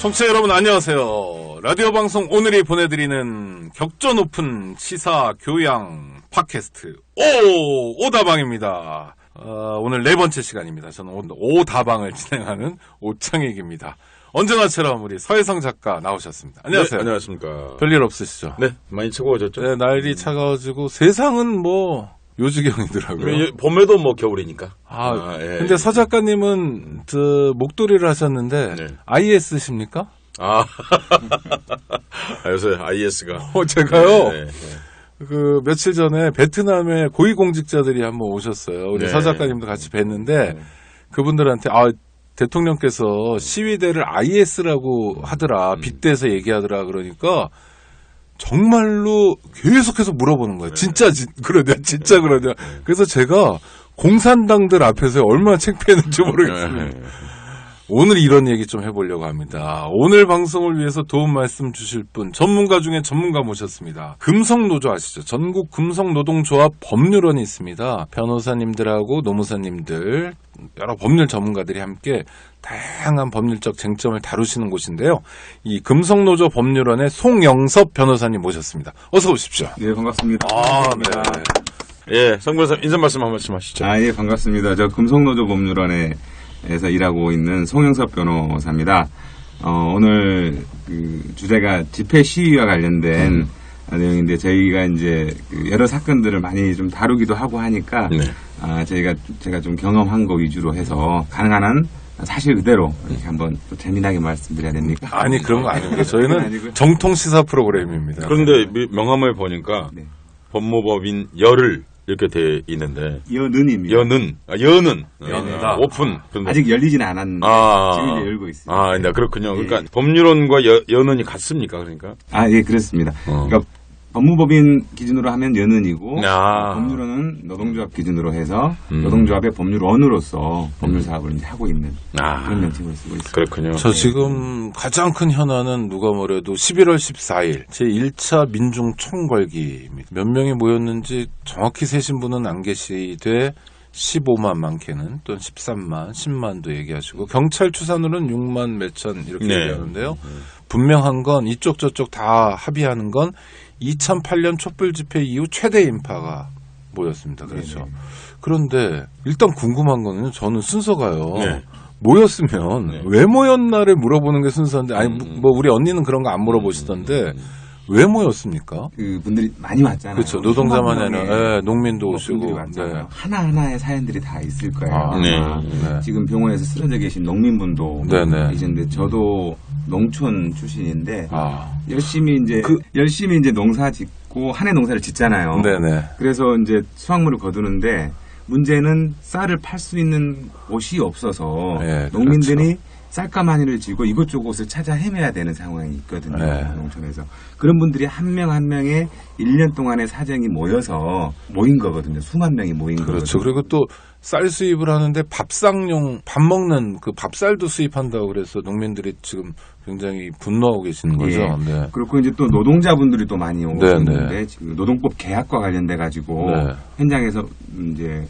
청취자 여러분 안녕하세요. 라디오 방송 오늘이 보내드리는 격조 높은 시사 교양 팟캐스트 오다방입니다. 오늘 네 번째 시간입니다. 저는 오늘 오다방을 진행하는 오창익입니다. 언제나처럼 우리 서혜성 작가 나오셨습니다. 안녕하세요. 네, 안녕하십니까. 별일 없으시죠? 네, 많이 차가워졌죠? 네, 날이 차가워지고 세상은 뭐 요지경이더라고요. 봄에도 뭐 겨울이니까. 예. 근데 서 작가님은 목도리를 하셨는데 네. IS십니까? 요새 IS가. 제가요. 네. 그 며칠 전에 베트남의 고위공직자들이 한번 오셨어요. 우리 네. 서 작가님도 같이 뵀는데 그분들한테 대통령께서 시위대를 IS라고 하더라. 빗대서 얘기하더라. 그러니까 정말로 계속해서 물어보는 거예요. 진짜 그러냐, 진짜 그러냐. 그래서 제가 공산당들 앞에서 얼마나 창피했는지 모르겠습니다. 오늘 이런 얘기 좀 해보려고 합니다. 오늘 방송을 위해서 도움 말씀 주실 분, 전문가 중에 전문가 모셨습니다. 금성노조 아시죠? 전국 금성노동조합 법률원이 있습니다. 변호사님들하고 노무사님들, 여러 법률 전문가들이 함께 다양한 법률적 쟁점을 다루시는 곳인데요. 이 금성노조 법률원의 송영섭 변호사님 모셨습니다. 어서 오십시오. 네, 반갑습니다. 네. 예, 성 변호사 인사 말씀 한 말씀 하시죠. 예, 반갑습니다. 저 금성노조 법률원에서 일하고 있는 송영섭 변호사입니다. 오늘 그 주제가 집회 시위와 관련된 내용인데 저희가 이제 여러 사건들을 많이 좀 다루기도 하고 하니까 네. 제가 좀 경험한 거 위주로 해서 가능한 한 사실 그대로 이렇게 한번 또 재미나게 말씀드려야 됩니까? 아니, 그런 거 아닙니다. 저희는 아니고요. 정통 시사 프로그램입니다. 그런데 명함을 보니까 네. 법무법인 열을 이렇게 돼 있는데. 여는입니다. 여는. 연다. 오픈. 그런데 아직 열리지는 않았는데 지금 이제 열고 있습니다. 네, 그렇군요. 그러니까 예. 법률원과 여는이 같습니까? 그러니까. 예, 그렇습니다. 그러니까 법무법인 기준으로 하면 연은이고 법률원은 노동조합 기준으로 해서 노동조합의 법률원으로서 법률 사업을 이제 하고 있는 그런 명칭을 쓰고 있습니다. 그렇군요. 저 지금 가장 큰 현안은 누가 뭐래도 11월 14일 제1차 민중총궐기입니다. 몇 명이 모였는지 정확히 세신 분은 안 계시되 15만 많게는 또는 13만, 10만도 얘기하시고 경찰 추산으로는 6만 몇천 이렇게 얘기하는데요. 분명한 건 이쪽 저쪽 다 합의하는 건 2008년 촛불 집회 이후 최대 인파가 모였습니다. 그렇죠. 네네. 그런데 일단 궁금한 거는 저는 순서가요. 네. 모였으면 왜 모였나를 물어보는 게 순서인데 뭐 우리 언니는 그런 거 안 물어보시던데 왜 모였습니까? 그 분들이 많이 왔잖아요. 그렇죠. 노동자만이 아니라 농민도 오시고 분들이 왔잖아요. 하나하나의 사연들이 다 있을 거예요. 네. 지금 병원에서 쓰러져 계신 농민분도 계신데 저도 농촌 출신인데 열심히 이제 농사 짓고 한 해 농사를 짓잖아요. 네네. 그래서 이제 수확물을 거두는데 문제는 쌀을 팔 수 있는 곳이 없어서 농민들이 그렇죠. 쌀가마니를 쥐고 이곳저곳을 찾아 헤매야 되는 상황이 있거든요. 농촌에서. 그런 분들이 한 명 한 명의 1년 동안의 사정이 모여서 모인 거거든요. 수만 명이 모인 거거든요. 그렇죠. 그리고 또 쌀 수입을 하는데 밥상용 밥 먹는 그 밥쌀도 수입한다고 그래서 농민들이 지금 굉장히 분노하고 계시는 거죠. 네. 그렇고 이제 또 노동자분들이 또 많이 오셨는데 지금 노동법 개혁과 관련돼 가지고 현장에서 이제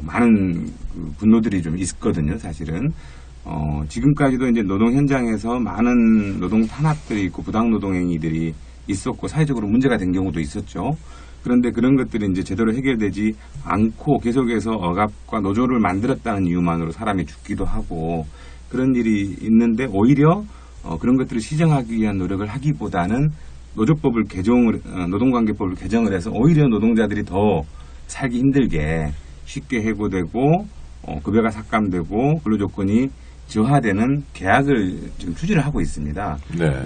많은 그 분노들이 좀 있거든요. 사실은. 지금까지도 이제 노동 현장에서 많은 노동 탄압들이 있고 부당 노동 행위들이 있었고 사회적으로 문제가 된 경우도 있었죠. 그런데 그런 것들이 이제 제대로 해결되지 않고 계속해서 억압과 노조를 만들었다는 이유만으로 사람이 죽기도 하고 그런 일이 있는데 오히려 그런 것들을 시정하기 위한 노력을 하기보다는 노조법을 노동관계법을 개정을 해서 오히려 노동자들이 더 살기 힘들게 쉽게 해고되고 급여가 삭감되고 근로조건이 저하되는 계약을 지금 추진을 하고 있습니다.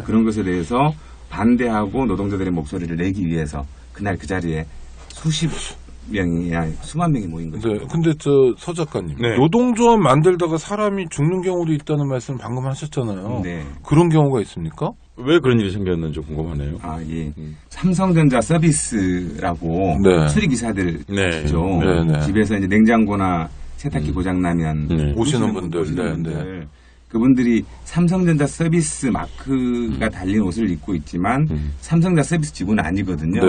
그런 것에 대해서 반대하고 노동자들의 목소리를 내기 위해서 그날 그 자리에 수십 명이 수만 명이 모인 거죠. 근데 서 작가님 노동조합 만들다가 사람이 죽는 경우도 있다는 말씀 방금 하셨잖아요. 그런 경우가 있습니까? 왜 그런 일이 생겼는지 궁금하네요. 삼성전자 서비스라고 수리기사들 있죠. 집에서 이제 냉장고나 세탁기 고장나면 오시는 분들. 그분들이 삼성전자 서비스 마크가 달린 옷을 입고 있지만 삼성전자 서비스 직원은 아니거든요.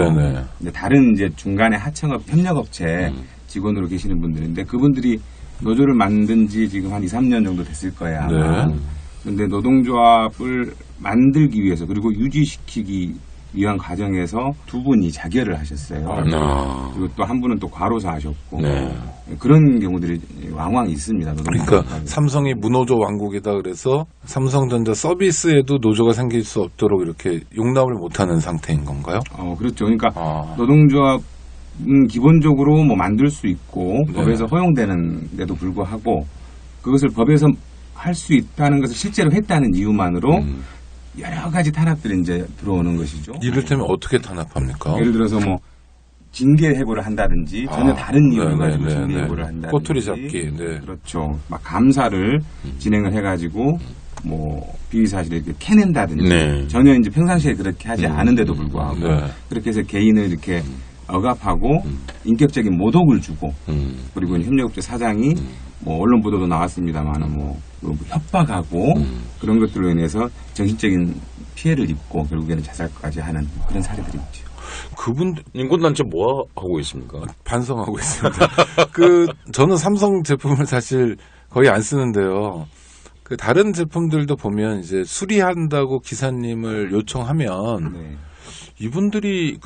근데 다른 이제 중간에 하청업 협력업체 직원으로 계시는 분들인데 그분들이 노조를 만든 지 지금 한 2, 3년 정도 됐을 거예요. 아마. 그런데 노동조합을 만들기 위해서 그리고 유지시키기 위한 과정에서 두 분이 자결을 하셨어요. 그리고 또 한 분은 또 과로사 하셨고 그런 경우들이 왕왕 있습니다. 그러니까 삼성이 무노조 왕국이다 그래서 삼성전자 서비스에도 노조가 생길 수 없도록 이렇게 용납을 못하는 상태인 건가요? 그렇죠. 그러니까 노동조합은 기본적으로 뭐 만들 수 있고 법에서 허용되는데도 불구하고 그것을 법에서 할 수 있다는 것을 실제로 했다는 이유만으로 여러 가지 탄압들이 이제 들어오는 것이죠. 이를테면 어떻게 탄압합니까? 예를 들어서 뭐 징계 해고를 한다든지 전혀 다른 이유를 가지고 징계 해고를 한다든지 꼬투리 잡기. 네. 그렇죠. 막 감사를 진행을 해가지고 뭐 비위 사실을 이렇게 캐낸다든지 전혀 이제 평상시에 그렇게 하지 않은데도 불구하고 그렇게 해서 개인을 이렇게 억압하고 인격적인 모독을 주고 그리고 협력업체 사장이 뭐 언론 보도도 나왔습니다만은 뭐 협박하고 그런 것들로 인해서 정신적인 피해를 입고 결국에는 자살까지 하는 그런 사례들이 있죠. 그분 인권단체 뭐 하고 있습니까? 반성하고 있습니다. 저는 삼성 제품을 사실 거의 안 쓰는데요. 다른 제품들도 보면 이제 수리한다고 기사님을 요청하면 이분들이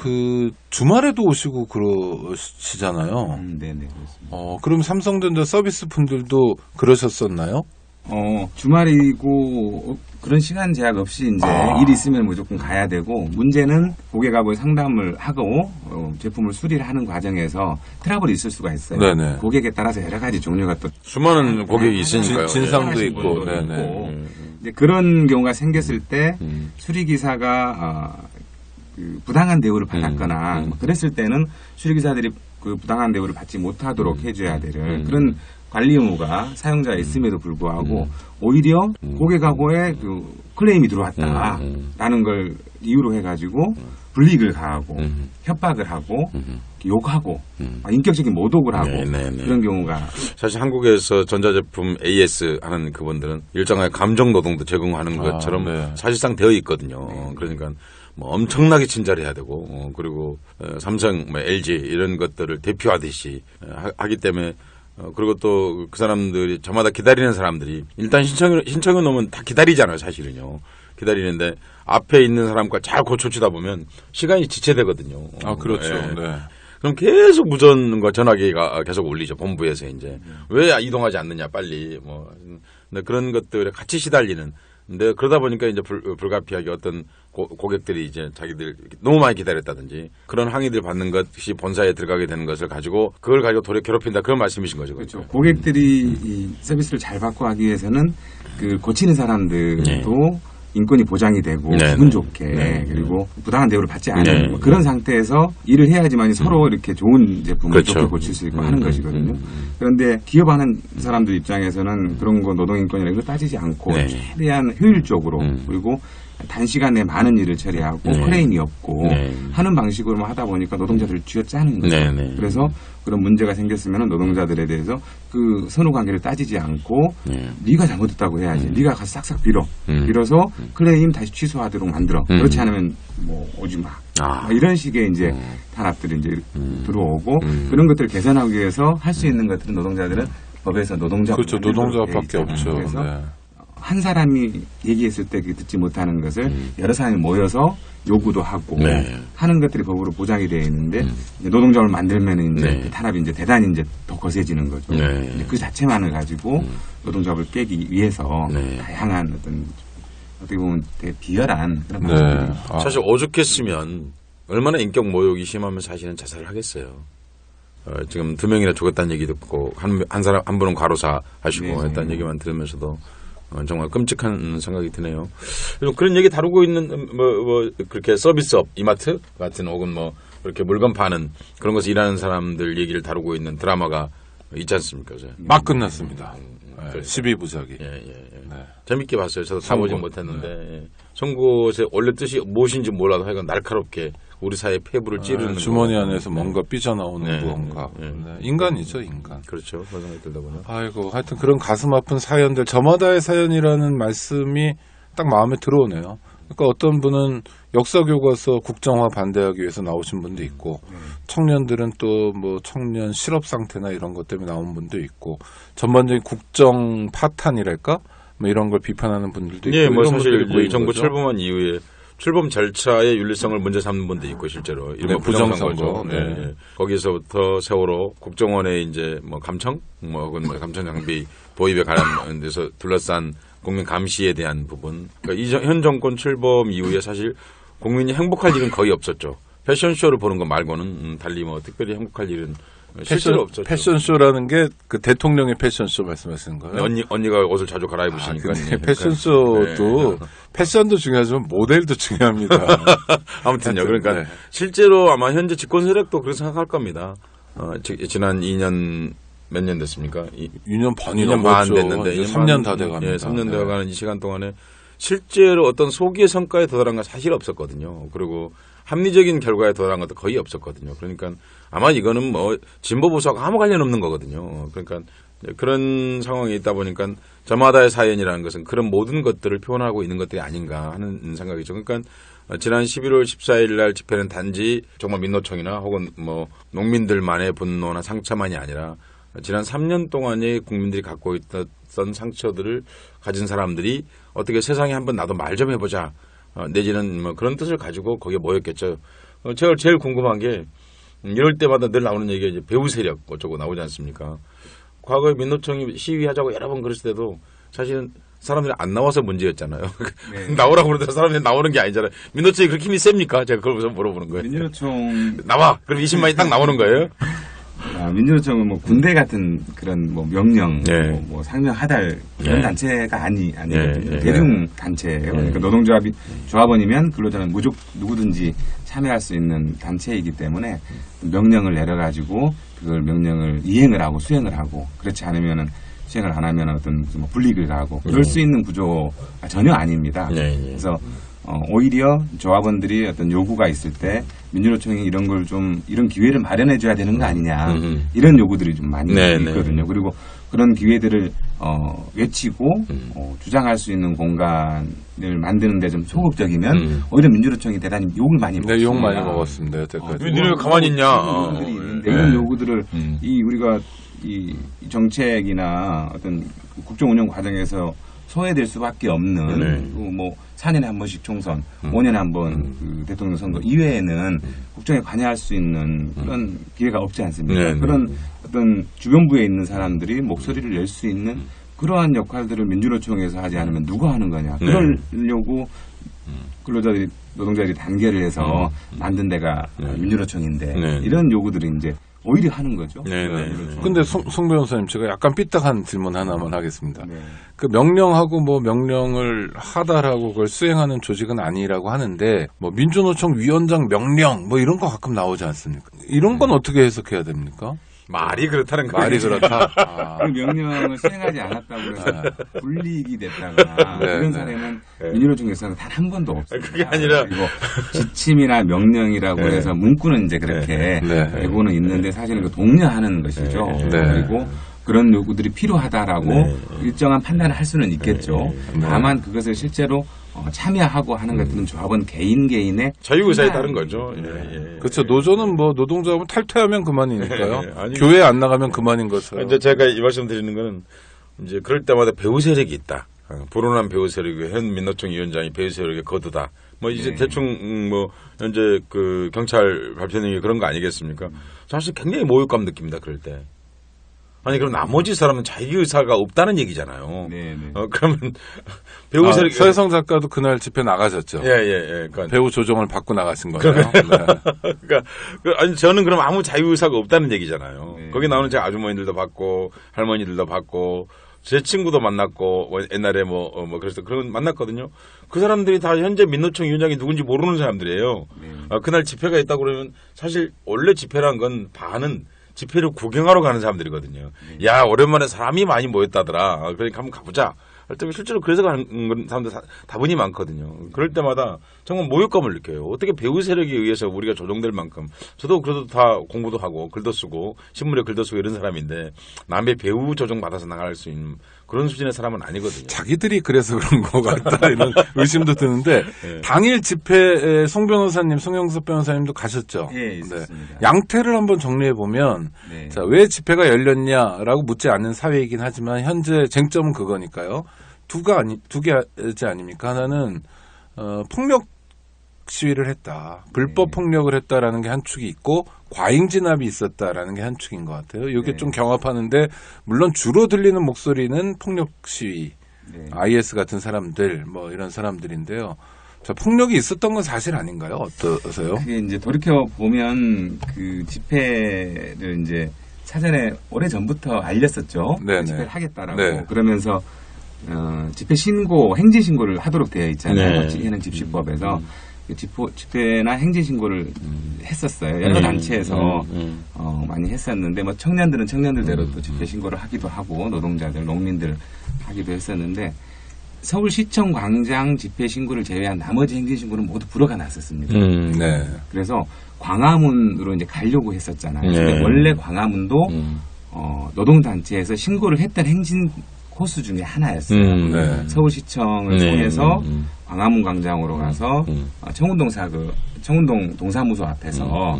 주말에도 오시고 그러시잖아요. 네네, 그렇습니다. 그럼 삼성전자 서비스 분들도 그러셨었나요? 주말이고 그런 시간 제약 없이 이제 일이 있으면 무조건 가야 되고 문제는 고객하고 상담을 하고 제품을 수리를 하는 과정에서 트러블이 있을 수가 있어요. 네네. 고객에 따라서 여러 가지 종류가 또 수많은 고객이 있으니까요. 진상도 있고. 이제 그런 경우가 생겼을 때 수리기사가 부당한 대우를 받았거나 그랬을 때는 수리기사들이 그 부당한 대우를 받지 못하도록 해줘야 될 그런 관리 의무가 사용자에 있음에도 불구하고 오히려 고객하고의 클레임이 들어왔다라는 걸 이유로 해가지고 불이익을 가하고 협박을 하고 욕하고 인격적인 모독을 하고 그런 경우가 사실 한국에서 전자제품 AS 하는 그분들은 일정하게 감정 노동도 제공하는 것처럼 사실상 되어 있거든요. 그러니까 뭐 엄청나게 친절해야 되고 그리고 삼성, LG 이런 것들을 대표하듯이 하기 때문에 그리고 또 그 사람들이 저마다 기다리는 사람들이 일단 신청해 놓으면 다 기다리잖아요, 사실은요. 기다리는데 앞에 있는 사람과 잘 고쳐주다 보면 시간이 지체되거든요. 그렇죠. 네. 그럼 계속 무전과 전화기가 계속 울리죠. 본부에서 이제 왜 이동하지 않느냐 빨리 뭐 그런 것들에 같이 시달리는. 근데 그러다 보니까 이제 불가피하게 어떤 고객들이 이제 자기들 너무 많이 기다렸다든지 그런 항의들 받는 것이 본사에 들어가게 되는 것을 가지고 그걸 가지고 도리어 괴롭힌다 그런 말씀이신 거죠. 그렇죠. 고객들이 이 서비스를 잘 받고 하기 위해서는 고치는 사람들도 인권이 보장이 되고 기분 좋게 그리고 부당한 대우를 받지 않은 그런 상태에서 일을 해야지만 서로 이렇게 좋은 제품을 좋게 고칠 수 있고 하는 것이거든요. 그런데 기업하는 사람들 입장에서는 그런 거 노동인권이라는 걸 따지지 않고 최대한 효율적으로 그리고 단시간에 많은 일을 처리하고 클레임이 없고 하는 방식으로 하다 보니까 노동자들을 쥐어짜는 거죠. 그래서 그런 문제가 생겼으면 노동자들에 대해서 그 선후관계를 따지지 않고 네가 잘못했다고 해야지. 네가 가서 싹싹 빌어서 클레임 다시 취소하도록 만들어. 그렇지 않으면 뭐 오지 마. 이런 식의 이제 탄압들이 이제 들어오고 그런 것들을 개선하기 위해서 할 수 있는 것들은 노동자들은 법에서 노동자가 그렇죠. 노동자밖에 없죠. 그래서 한 사람이 얘기했을 때 듣지 못하는 것을 여러 사람이 모여서 요구도 하고 하는 것들이 법으로 보장이 되어 있는데 이제 노동조합을 만들면 이제 그 탄압이 이제 대단히 이제 더 거세지는 거죠. 이제 그 자체만을 가지고 노동조합을 깨기 위해서 다양한 어떻게 보면 되게 비열한 그런 방식들이 사실 오죽했으면 얼마나 인격 모욕이 심하면 사실은 자살을 하겠어요. 지금 2명이나 죽었다는 얘기 듣고 한 분은 과로사 하시고 했다는 얘기만 들으면서도 정말 끔찍한 생각이 드네요. 그런 얘기 다루고 있는 그렇게 서비스업, 이마트 같은 혹은 뭐 그렇게 물건 파는 그런 곳에 일하는 사람들 얘기를 다루고 있는 드라마가 있지 않습니까? 막 끝났습니다. 12부작이. 재밌게 봤어요. 저도 다 보진 못했는데 송곳의 원래 뜻이 무엇인지 몰라도 하여간 날카롭게 우리 사회의 폐부를 찌르는 주머니 안에서 뭔가 삐져나오는 무언가. 인간이죠, 인간. 그렇죠. 그런 생각이 들다 보면. 아이고, 하여튼 그런 가슴 아픈 사연들, 저마다의 사연이라는 말씀이 딱 마음에 들어오네요. 그러니까 어떤 분은 역사 교과서 국정화 반대하기 위해서 나오신 분도 있고, 청년들은 또 뭐 청년 실업 상태나 이런 것 때문에 나온 분도 있고, 전반적인 국정 파탄이랄까? 뭐 이런 걸 비판하는 분들도 있고. 예, 뭐 사실 분들이 이 정부 거죠. 출범한 이후에 출범 절차의 윤리성을 문제 삼는 분도 있고 실제로 이런 부정선거죠. 네. 네. 거기서부터 세월호 국정원의 이제 뭐 감청, 뭐 혹은 뭐 감청 장비 도입에 관한 데서 둘러싼 국민 감시에 대한 부분. 그러니까 현 정권 출범 이후에 사실 국민이 행복할 일은 거의 없었죠. 패션쇼를 보는 것 말고는 달리 뭐 특별히 행복할 일은 실제로 없었죠. 패션쇼라는 게 그 대통령의 패션쇼 말씀하시는 거예요? 언니가 옷을 자주 갈아입으시니까. 패션쇼도 패션도 중요하지만 모델도 중요합니다. 아무튼요. 그러니까 네. 실제로 아마 현재 집권 세력도 그렇게 생각할 겁니다. 지난 2년 몇 년 됐습니까? 2년 반이 2년 반 됐는데 3년 다 돼갑니다. 예, 3년 돼가는 이 시간 동안에 실제로 어떤 소기의 성과에 도달한 건 사실 없었거든요. 그리고 합리적인 결과에 도달한 것도 거의 없었거든요. 그러니까 아마 이거는 뭐 진보 보수하고 아무 관련 없는 거거든요. 그러니까 그런 상황이 있다 보니까 저마다의 사연이라는 것은 그런 모든 것들을 표현하고 있는 것들이 아닌가 하는 생각이죠. 그러니까 지난 11월 14일 날 집회는 단지 정말 민노총이나 혹은 뭐 농민들만의 분노나 상처만이 아니라 지난 3년 동안의 국민들이 갖고 있던 상처들을 가진 사람들이 어떻게 세상에 한번 나도 말 좀 해보자 내지는 뭐 그런 뜻을 가지고 거기에 모였겠죠. 제가 제일 궁금한 게 이럴 때마다 늘 나오는 얘기가 이제 배우 세력 어쩌고 나오지 않습니까? 과거에 민노총이 시위하자고 여러 번 그랬을 때도 사실은 사람들이 안 나와서 문제였잖아요. 네. 나오라고 그러는데 사람들이 나오는 게 아니잖아요. 민노총이 그렇게 힘이 셉니까? 제가 그걸 우선 물어보는 거예요. 민주노총 나와. 그럼 20만이 딱 나오는 거예요? 민주노총은 뭐 군대 같은 그런 뭐 명령, 네. 뭐 상명하달 그런 네. 단체가 아니거든요. 네. 대중 단체예요. 그러니까 노동조합이 조합원이면 근로자는 누구든지 참여할 수 있는 단체이기 때문에 명령을 내려가지고 그걸 명령을 이행을 하고 수행을 하고 그렇지 않으면은 수행을 안 하면 어떤 뭐 불이익을 가하고 그럴 수 있는 구조가 전혀 아닙니다. 그래서 오히려 조합원들이 어떤 요구가 있을 때 민주노총이 이런 걸 좀 이런 기회를 마련해 줘야 되는 거 아니냐 이런 요구들이 좀 많이 있거든요. 그리고 그런 기회들을 외치고 주장할 수 있는 공간을 만드는 데 좀 소극적이면 오히려 민주노총이 대단히 욕을 많이 먹습니다. 네, 욕 많이 먹었습니다. 여태까지. 민주노총이 가만히 있냐. 요구들이 있는데 이런 요구들을 우리가 이 정책이나 어떤 국정 운영 과정에서 소외될 수밖에 없는 뭐 4년에 한 번씩 총선, 5년에 한 번 그 대통령 선거 이외에는 국정에 관여할 수 있는 그런 기회가 없지 않습니까? 그런 어떤 주변부에 있는 사람들이 목소리를 낼 수 있는 그러한 역할들을 민주노총에서 하지 않으면 누가 하는 거냐? 그러려고 근로자들이 노동자들이 단결을 해서 만든 데가 민주노총인데 이런 요구들이 이제 오히려 하는 거죠. 근데 송 변호사님 제가 약간 삐딱한 질문 하나만 하겠습니다. 그 명령하고 뭐 명령을 하다라고 그걸 수행하는 조직은 아니라고 하는데 뭐 민주노총 위원장 명령 뭐 이런 거 가끔 나오지 않습니까? 이런 건 어떻게 해석해야 됩니까? 말이 그렇다는 거예요. 말이 그렇다. 그 명령을 수행하지 않았다고 해서 불이익이 됐다거나 이런 사례는 민주노총에서는 단 한 번도 없습니다. 그게 아니라 그리고 지침이나 명령이라고 해서 문구는 이제 그렇게 되고는 있는데 사실은 그 독려하는 것이죠. 그리고 그런 요구들이 필요하다라고 일정한 판단을 할 수는 있겠죠. 다만 그것을 실제로 참여하고 하는 것들은 조합원 개인의 자유의사에 따른 거죠. 그렇죠. 노조는 뭐 노동조합은 탈퇴하면 그만이니까요. 교회 안 나가면 그만인 것처럼. 이제 제가 이 말씀 드리는 거는 이제 그럴 때마다 배우 세력이 있다. 불온한 배우 세력이 현 민노총 위원장이 배우 세력의 거두다. 뭐 이제 대충 뭐 현재 그 경찰 발표능이 그런 거 아니겠습니까? 사실 굉장히 모욕감 느낍니다. 그럴 때. 아니 그럼 나머지 사람은 자기의사가 없다는 얘기잖아요. 그러면 배우 세력 서혜성 작가도 그날 집회 나가셨죠. 그러니까 배우 조정을 받고 나가신 거예요. 그러니까 아니 저는 그럼 아무 자유의사가 없다는 얘기잖아요. 거기 나오는 제 아주머니들도 받고 할머니들도 받고 제 친구도 만났고 옛날에 뭐 그래서 그런 만났거든요. 그 사람들이 다 현재 민노총 위원장이 누군지 모르는 사람들이에요. 그날 집회가 있다고 그러면 사실 원래 집회란 건 반은 집회를 구경하러 가는 사람들이거든요. 야 오랜만에 사람이 많이 모였다더라. 그러니까 한번 가보자. 할 때 실제로 그래서 가는 사람들 다분히 많거든요. 그럴 때마다 정말 모욕감을 느껴요. 어떻게 배우 세력에 의해서 우리가 조정될 만큼 저도 그래도 다 공부도 하고 글도 쓰고 신문에 글도 쓰고 이런 사람인데 남의 배우 조정 받아서 나갈 수 있는 그런 수준의 사람은 아니거든요. 자기들이 그래서 그런 것 같다 이런 의심도 드는데 당일 집회에 송 변호사님, 송영섭 변호사님도 가셨죠. 있었습니다. 양태를 한번 정리해 보면 자, 왜 집회가 열렸냐라고 묻지 않는 사회이긴 하지만 현재 쟁점은 그거니까요. 두 개지 아닙니까? 하나는 폭력 시위를 했다. 불법 폭력을 했다라는 게 한 축이 있고 과잉 진압이 있었다라는 게 한 축인 것 같아요. 이게 좀 경합하는데 물론 주로 들리는 목소리는 폭력 시위, IS 같은 사람들 뭐 이런 사람들인데요. 자, 폭력이 있었던 건 사실 아닌가요? 어떠세요? 그게 이제 돌이켜 보면 그 집회를 이제 사전에 오래 전부터 알렸었죠. 네네. 집회를 하겠다라고. 네. 그러면서 집회 신고, 행진 신고를 하도록 되어 있잖아요. 네. 현행 집시법에서 집회나 행진 신고를 했었어요. 여러 단체에서 많이 했었는데 뭐 청년들은 청년들대로 또 집회 신고를 하기도 하고 노동자들, 농민들 하기도 했었는데 서울시청 광장 집회 신고를 제외한 나머지 행진 신고는 모두 불허가 났었습니다. 네. 그래서 광화문으로 이제 가려고 했었잖아요. 네. 근데 원래 광화문도 노동단체에서 신고를 했던 행진 코스 중에 하나였어요. 네. 서울시청을 통해서 광화문 광장으로 가서 청운동 동사무소 앞에서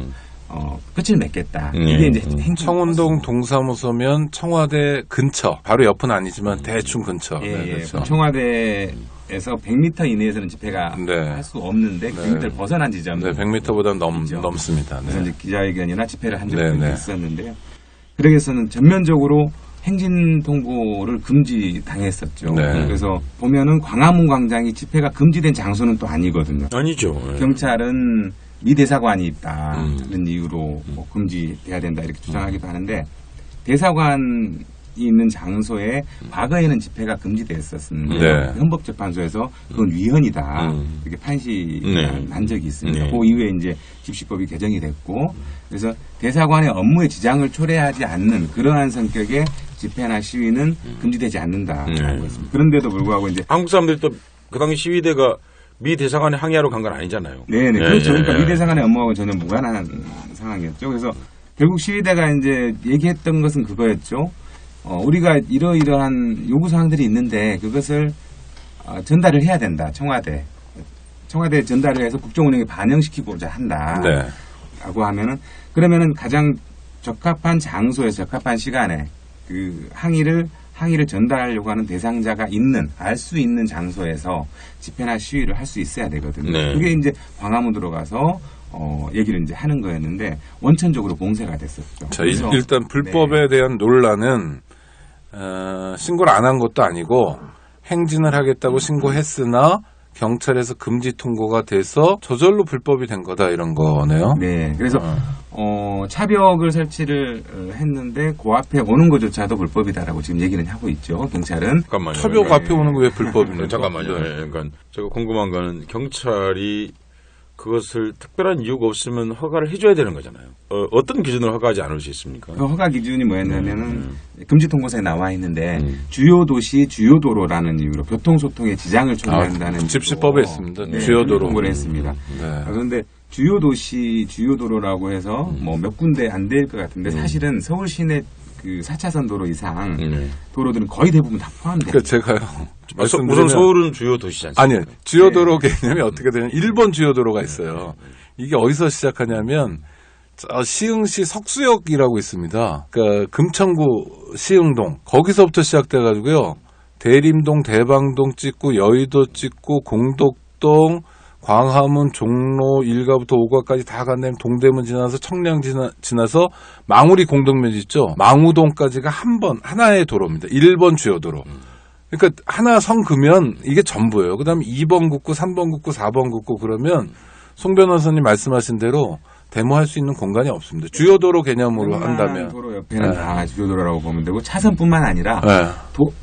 끝을 맺겠다. 이게 이제 청운동 동사무소면 청와대 근처, 바로 옆은 아니지만 대충 근처. 예, 네, 예. 그렇죠. 청와대에서 100m 이내에서는 집회가 네. 할 수 없는데 100m를 벗어난 지점. 네, 100m보다 넘습니다. 그래서 네. 이제 기자회견이나 집회를 한 적이 네, 네. 있었는데요. 그러기에서는 전면적으로 행진 통보를 금지당했었죠. 네. 그래서 보면은 광화문 광장이 집회가 금지된 장소는 또 아니거든요. 아니죠. 경찰은 미 대사관이 있다는 이유로 뭐 금지돼야 된다 이렇게 주장하기도 하는데 대사관이 있는 장소에 과거에는 집회가 금지됐었는데 네. 헌법재판소에서 그건 위헌이다 이렇게 판시가 난 적이 있습니다. 네. 그 이후에 이제 집시법이 개정이 됐고 그래서 대사관의 업무에 지장을 초래하지 않는 그러한 성격의 집회나 시위는 금지되지 않는다라고 했습니다. 그런데도 불구하고 이제 한국 사람들이 또 그 당시 시위대가 미 대사관에 항의하러 간 건 아니잖아요. 네네. 그렇죠. 그러니까 네. 미 대사관의 업무하고 전혀 무관한 상황이었죠. 그래서 결국 시위대가 이제 얘기했던 것은 그거였죠. 우리가 이러이러한 요구사항들이 있는데 그것을 전달을 해야 된다. 청와대에 전달을 해서 국정운영에 반영시키고자 한다. 네. 라고 하면은 그러면은 가장 적합한 장소에서 적합한 시간에 그 항의를 전달하려고 하는 대상자가 알 수 있는 장소에서 집회나 시위를 할 수 있어야 되거든요. 네. 그게 이제 광화문 들어가서 얘기를 이제 하는 거였는데 원천적으로 봉쇄가 됐었죠. 자, 그래서 일단 불법에 대한 논란은 신고를 안 한 것도 아니고 행진을 하겠다고 신고했으나 경찰에서 금지 통고가 돼서 저절로 불법이 된 거다 이런 거네요. 네, 그래서 차벽을 설치를 했는데 그 앞에 오는 것조차도 불법이다라고 지금 얘기는 하고 있죠. 경찰은. 잠깐만요. 차벽 앞에 오는 거 왜 불법입니까? 잠깐만요. 네. 네. 그러니까 제가 궁금한 거는 경찰이 그것을 특별한 이유가 없으면 허가를 해줘야 되는 거잖아요. 어떤 기준으로 허가하지 않을 수 있습니까? 그 허가 기준이 뭐였냐면은 금지 통고서에 나와 있는데 주요 도시 주요 도로라는 이유로 교통소통에 지장을 초래한다는 집시법에 있습니다. 네, 주요 도로 통보를 했습니다. 네. 그런데 주요 도시 주요 도로라고 해서 뭐 몇 군데 안 될 것 같은데 사실은 서울 시내 그 4차선 도로 이상 도로들은 거의 대부분 다 포함돼요. 그러니까 제가요. 우선 서울은 주요 도시지 않습니까? 아니요. 주요도로 개념이 어떻게 되냐면 일본 주요도로가 있어요. 이게 어디서 시작하냐면 시흥시 석수역이라고 있습니다. 그러니까 금천구 시흥동 거기서부터 시작돼가지고요. 대림동, 대방동 찍고 여의도 찍고 공덕동, 광화문, 종로 1가부터 5가까지 다 간 다음에 동대문 지나서 청량 지나서 망우리 공동묘지 있죠. 망우동까지가 하나의 도로입니다. 1번 주요도로. 그러니까 하나 성 그면 이게 전부예요. 그다음에 2번 국구, 3번 국구, 4번 국구 그러면 송 변호사님 말씀하신 대로 데모할 수 있는 공간이 없습니다. 주요도로 개념으로 한다면. 도로 옆에는 다 주요도로라고 보면 되고 차선뿐만 아니라 네.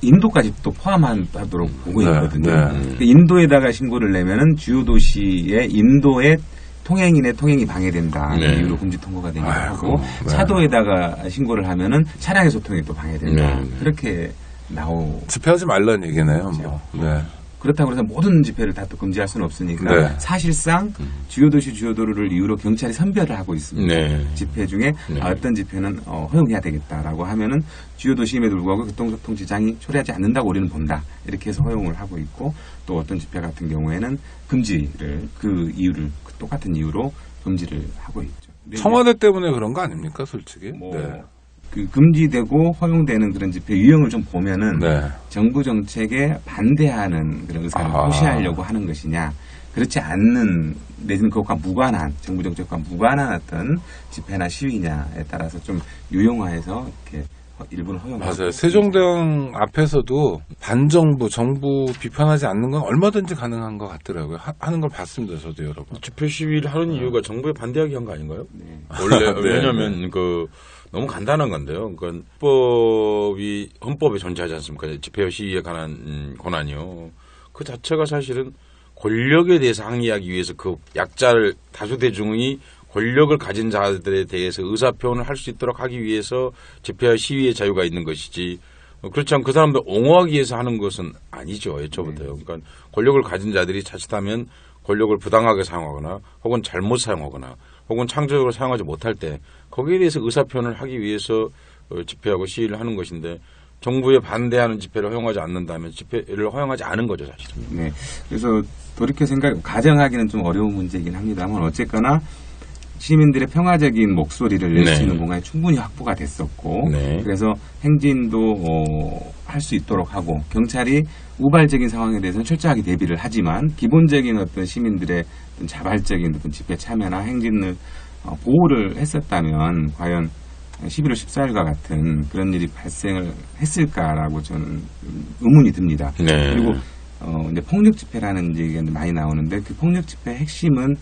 인도까지 또 포함하도록 보고 있거든요. 네. 그러니까 인도에다가 신고를 내면은 주요 도시의 인도의 통행인의 통행이 방해된다. 네. 이유로 금지 통고가 되기도 아이고, 하고 네. 차도에다가 신고를 하면은 차량의 소통이 또 방해된다. 네. 그렇게 집회하지 말라는 얘기네요. 뭐. 네. 그렇다고 해서 모든 집회를 다 또 금지할 수는 없으니까 네. 사실상 주요 도시 주요 도로를 이유로 경찰이 선별을 하고 있습니다. 네. 집회 중에 어떤 집회는 허용해야 되겠다라고 하면은 주요 도시임에도 불구하고 교통소통 지장이 초래하지 않는다고 우리는 본다. 이렇게 해서 허용을 하고 있고 또 어떤 집회 같은 경우에는 금지를 똑같은 이유로 금지를 하고 있죠. 청와대 때문에 그런 거 아닙니까, 솔직히? 뭐 네. 그 금지되고 허용되는 그런 집회 유형을 좀 보면은 네. 정부 정책에 반대하는 그런 의사를 표시하려고 하는 것이냐, 그렇지 않는 내지는 그것과 무관한 정부 정책과 무관한 어떤 집회나 시위냐에 따라서 좀 유형화해서 이렇게 일부는 허용하고. 맞아요. 세종대왕 앞에서도 반정부, 정부 비판하지 않는 건 얼마든지 가능한 것 같더라고요. 하는 걸 봤습니다, 저도 여러 번. 집회 시위를 하는 이유가 정부에 반대하기 한 거 아닌가요? 네. 원래 네. 왜냐하면 그 너무 간단한 건데요. 그러니까 헌법에 존재하지 않습니까? 집회 시위에 관한 권한이요. 그 자체가 사실은 권력에 대해서 항의하기 위해서 그 약자를 다수 대중이 권력을 가진 자들에 대해서 의사표현을 할 수 있도록 하기 위해서 집회와 시위의 자유가 있는 것이지, 그렇지 않고 그 사람들 옹호하기 위해서 하는 것은 아니죠. 애초부터요. 그러니까 권력을 가진 자들이 자칫하면 권력을 부당하게 사용하거나 혹은 잘못 사용하거나 혹은 창조적으로 사용하지 못할 때 거기에 대해서 의사표현을 하기 위해서 집회하고 시위를 하는 것인데, 정부에 반대하는 집회를 허용하지 않는다면 집회를 허용하지 않은 거죠, 사실은. 네. 그래서 돌이켜 가정하기는 좀 어려운 문제이긴 합니다만, 어쨌거나 시민들의 평화적인 목소리를 낼 수 네. 있는 공간이 충분히 확보가 됐었고, 네. 그래서 행진도 할 수 있도록 하고, 경찰이 우발적인 상황에 대해서는 철저하게 대비를 하지만 기본적인 어떤 시민들의 어떤 자발적인 어떤 집회 참여나 행진을 보호를 했었다면 과연 11월 14일과 같은 그런 일이 발생을 했을까라고 저는 의문이 듭니다. 네. 그리고 이제 폭력 집회라는 얘기가 많이 나오는데, 그 폭력 집회의 핵심은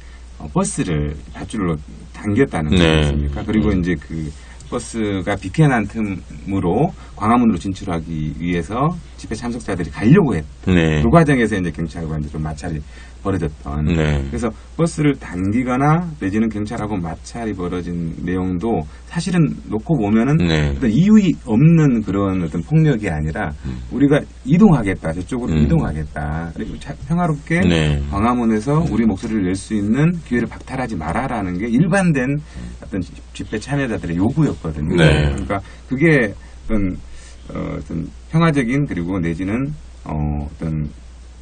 버스를 밧줄로 당겼다는 거지 네. 않습니까? 그리고 이제 그 버스가 비켜난 틈으로 광화문으로 진출하기 위해서 집회 참석자들이 가려고 했던 네. 그 과정에서 이제 경찰과 이제 좀 마찰이 벌어졌던. 네. 그래서 버스를 당기거나 내지는 경찰하고 마찰이 벌어진 내용도 사실은 놓고 보면은 네. 어떤 이유 없는 그런 어떤 폭력이 아니라 우리가 이동하겠다, 저쪽으로 이동하겠다, 그리고 평화롭게 네. 광화문에서 우리 목소리를 낼 수 있는 기회를 박탈하지 마라라는 게 일반된 어떤 집회 참여자들의 요구였거든요. 네. 그러니까 그게 어떤 평화적인, 그리고 내지는 어떤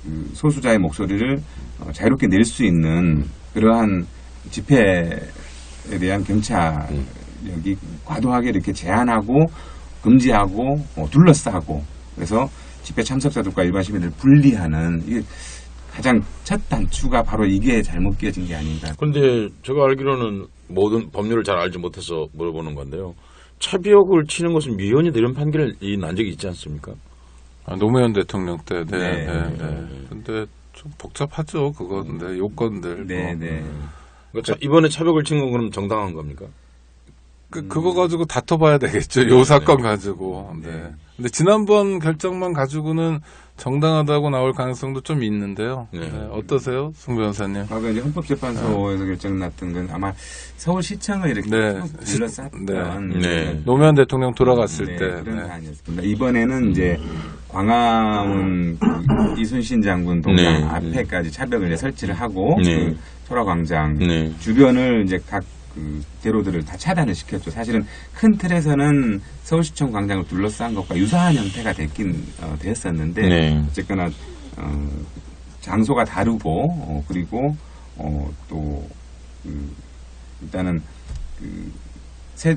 그 소수자의 목소리를 자유롭게 낼 수 있는 그러한 집회에 대한 경찰력이 과도하게 이렇게 제한하고 금지하고 둘러싸고, 그래서 집회 참석자들과 일반 시민들을 분리하는, 이게 가장 첫 단추가 바로 이게 잘못 끼어진 게 아닌가. 그런데 제가 알기로는 모든 법률을 잘 알지 못해서 물어보는 건데요. 차벽을 치는 것은 미연이 이런 판결이 난 적이 있지 않습니까? 노무현 대통령 때, 네, 네. 네, 네. 근데 좀 복잡하죠, 그건. 네, 요건들. 네, 네. 그러니까 이번에 차벽을 친 건 그럼 정당한 겁니까? 그거 가지고 다퉈봐야 되겠죠. 요 사건 가지고. 네. 근데 지난번 결정만 가지고는 정당하다고 나올 가능성도 좀 있는데요. 네. 네, 어떠세요, 송 변호사님? 아까 이제 헌법재판소에서 결정 났던 건 아마 서울시청을 이렇게 네. 둘러쌌던 네. 노무현 대통령 돌아갔을 네, 때. 그런 네. 사안이었습니다. 이번에는 이제 광화문 그 이순신 장군 동상 네. 앞에까지 차벽을 이제 설치를 하고 네. 그 소라광장 네. 주변을 이제 각 그 대로들을 다 차단을 시켰죠. 사실은 큰 틀에서는 서울시청 광장을 둘러싼 것과 유사한 형태가 됐었는데 네. 어쨌거나 장소가 다르고 그리고 또 일단은 새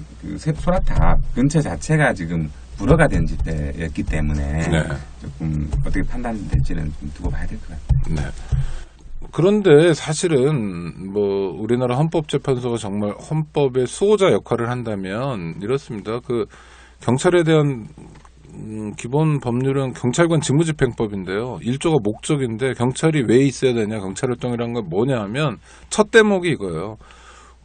소라탑 근처 자체가 지금 불허가 된 집회였기 때문에 네. 조금 어떻게 판단될지는 좀 두고 봐야 될 것 같아요. 네. 그런데 사실은 뭐 우리나라 헌법재판소가 정말 헌법의 수호자 역할을 한다면 이렇습니다. 그 경찰에 대한 기본 법률은 경찰관 직무집행법인데요. 1조가 목적인데 경찰이 왜 있어야 되냐, 경찰활동이라는 건 뭐냐 하면 첫 대목이 이거예요.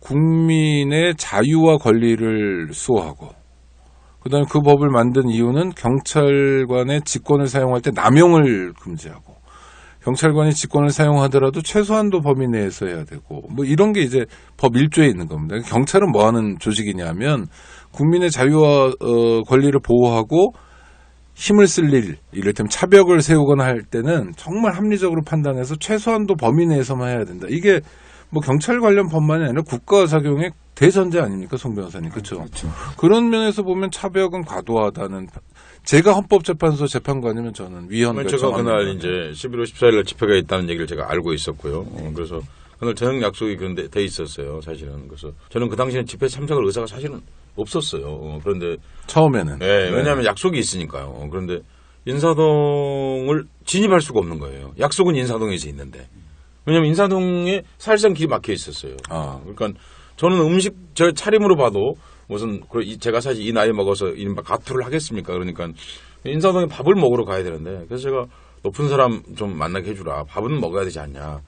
국민의 자유와 권리를 수호하고, 그다음에 그 법을 만든 이유는 경찰관의 직권을 사용할 때 남용을 금지하고, 경찰관이 직권을 사용하더라도 최소한도 범위 내에서 해야 되고, 뭐 이런 게 이제 법 1조에 있는 겁니다. 경찰은 뭐 하는 조직이냐면 국민의 자유와 권리를 보호하고 힘을 쓸 일, 이를테면 차벽을 세우거나 할 때는 정말 합리적으로 판단해서 최소한도 범위 내에서만 해야 된다. 이게 뭐 경찰 관련 법만이 아니라 국가 작용의 대전제 아닙니까, 송 변호사님? 그렇죠? 그렇죠. 그런 면에서 보면 차벽은 과도하다는, 제가 헌법재판소 재판관이면 저는 위헌 제가 결정합니다. 그날 이제 11월 14일 날 집회가 있다는 얘기를 제가 알고 있었고요. 그래서 그날 저녁 약속이 그런데 돼 있었어요, 사실은. 그래서 저는 그 당시에 집회 참석할 의사가 사실은 없었어요. 그런데 처음에는. 네, 왜냐하면 약속이 있으니까요. 그런데 인사동을 진입할 수가 없는 거예요. 약속은 인사동에서 있는데. 왜냐하면 인사동에 사실상 길이 막혀 있었어요. 그러니까 저는 음식 저 차림으로 봐도 무슨 제가 사실 이 나이 먹어서 이른바 가투를 하겠습니까? 그러니까 인사동에 밥을 먹으러 가야 되는데 그래서 제가 높은 사람 좀 만나게 해주라. 밥은 먹어야 되지 않냐.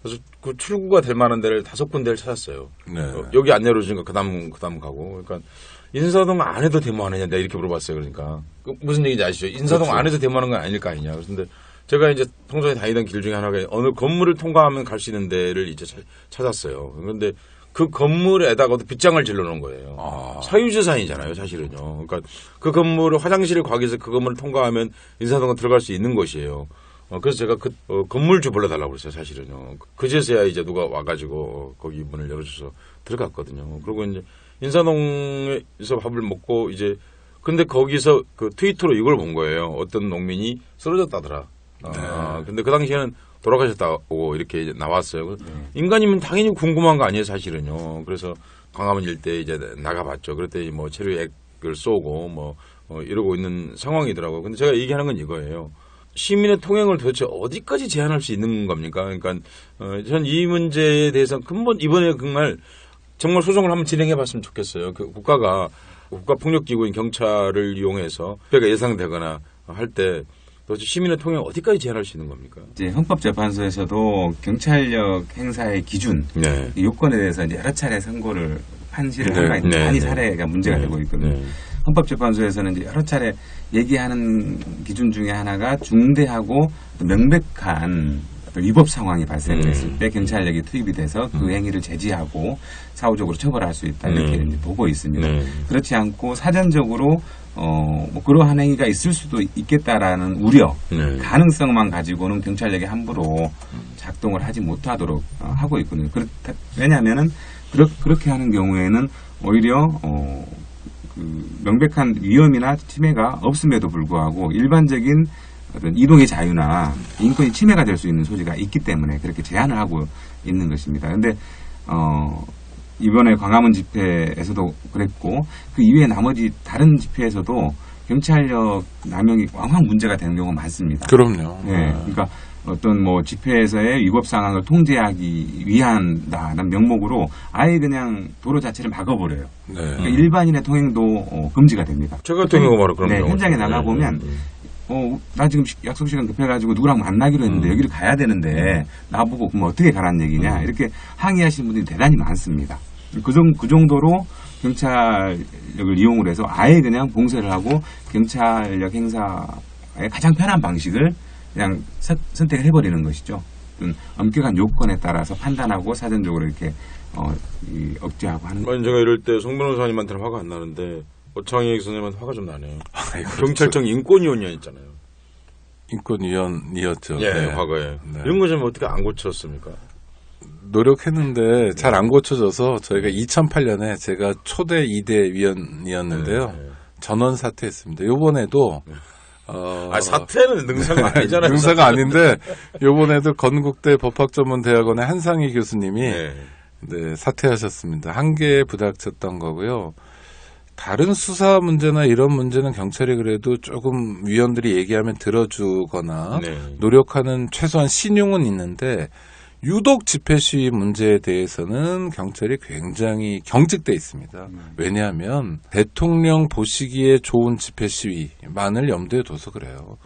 그래서 그 출구가 될 만한 데를 5군데를 찾았어요. 네. 여기 안 열어주니까 그다음 가고. 그러니까 인사동 안에도 데모하느냐 내가 이렇게 물어봤어요. 그러니까 무슨 얘기인지 아시죠? 인사동 그렇죠. 안에서 데모하는 건 아닐 거 아니냐. 그런데 제가 이제 평소에 다니던 길 중에 하나가 어느 건물을 통과하면 갈 수 있는 데를 이제 찾았어요. 그런데 그 건물에다가도 빗장을 질러놓은 거예요. 사유재산이잖아요, 사실은요. 그러니까 그 건물을 화장실을 가기 위해서 그 건물을 통과하면 인사동에 들어갈 수 있는 곳이에요. 그래서 제가 건물주 불러달라고 그랬어요, 사실은요. 그제서야 이제 누가 와가지고 거기 문을 열어줘서 들어갔거든요. 그리고 이제 인사동에서 밥을 먹고 이제 근데 거기서 그 트위터로 이걸 본 거예요. 어떤 농민이 쓰러졌다더라. 근데 그 당시에는 돌아가셨다고 이렇게 나왔어요. 인간이면 당연히 궁금한 거 아니에요, 사실은요. 그래서 광화문 일대에 이제 나가봤죠. 그랬더니 뭐 체류액을 쏘고 뭐 이러고 있는 상황이더라고요. 근데 제가 얘기하는 건 이거예요. 시민의 통행을 도대체 어디까지 제한할 수 있는 겁니까? 그러니까 전 이 문제에 대해서 근본 이번에 정말 소송을 한번 진행해 봤으면 좋겠어요. 그 국가가 국가폭력기구인 경찰을 이용해서 피해가 예상되거나 할 때 도대체 시민의 통행 어디까지 제한할 수 있는 겁니까? 이제 헌법재판소에서도 경찰력 행사의 기준, 요건에 대해서 이제 여러 차례 선고를 판시를 한 바 있는데 한이 사례가 문제가 되고 있거든요. 헌법재판소에서는 이제 여러 차례 얘기하는 기준 중에 하나가 중대하고 명백한 위법 상황이 발생했을 때 경찰력이 투입이 돼서 그 행위를 제지하고 사후적으로 처벌할 수 있다 이렇게 이제 보고 있습니다. 그렇지 않고 사전적으로 뭐 그러한 행위가 있을 수도 있겠다라는 우려, 가능성만 가지고는 경찰력이 함부로 작동을 하지 못하도록 하고 있거든요. 왜냐하면은 그렇게 하는 경우에는 오히려 그 명백한 위험이나 침해가 없음에도 불구하고 일반적인 어떤 이동의 자유나 인권이 침해가 될 수 있는 소지가 있기 때문에 그렇게 제한을 하고 있는 것입니다. 그런데 이번에 광화문 집회에서도 그랬고 그 이외에 나머지 다른 집회에서도 경찰력 남용이 왕왕 문제가 되는 경우가 많습니다. 그럼요. 네, 그러니까 어떤 뭐 집회에서의 위법 상황을 통제하기 위한다는 명목으로 아예 그냥 도로 자체를 막아버려요. 그러니까 일반인의 통행도 금지가 됩니다. 저 같은 경우 바로 그런 경우. 현장에 나가보면 나 지금 약속 시간 급해가지고 누구랑 만나기로 했는데 여기를 가야 되는데 나보고 그럼 어떻게 가라는 얘기냐 이렇게 항의하시는 분들이 대단히 많습니다. 그 정도로 경찰력을 이용을 해서 아예 그냥 봉쇄를 하고 경찰력 행사의 가장 편한 방식을 그냥 선택을 해버리는 것이죠. 엄격한 요건에 따라서 판단하고 사전적으로 이렇게 억제하고 하는 거죠. 제가 이럴 때 송 변호사님한테는 화가 안 나는데 오창익 선생님한테 화가 좀 나네요. 경찰청 인권위원이었잖아요. 인권위원이었죠. 네, 과거에. 이런 거 좀 어떻게 안 고쳤습니까? 노력했는데 잘 안 고쳐져서 저희가 2008년에 제가 초대 2대 위원이었는데요. 전원 사퇴했습니다. 요번에도 사퇴는 능사가 아니잖아요. 능사가 아닌데 요번에도 건국대 법학전문대학원의 한상희 교수님이 사퇴하셨습니다. 한계에 부닥쳤던 거고요. 다른 수사 문제나 이런 문제는 경찰이 그래도 조금 위원들이 얘기하면 들어주거나 노력하는 최소한 신용은 있는데 유독 집회 시위 문제에 대해서는 경찰이 굉장히 경직돼 있습니다. 왜냐하면 대통령 보시기에 좋은 집회 시위만을 염두에 둬서 그래요.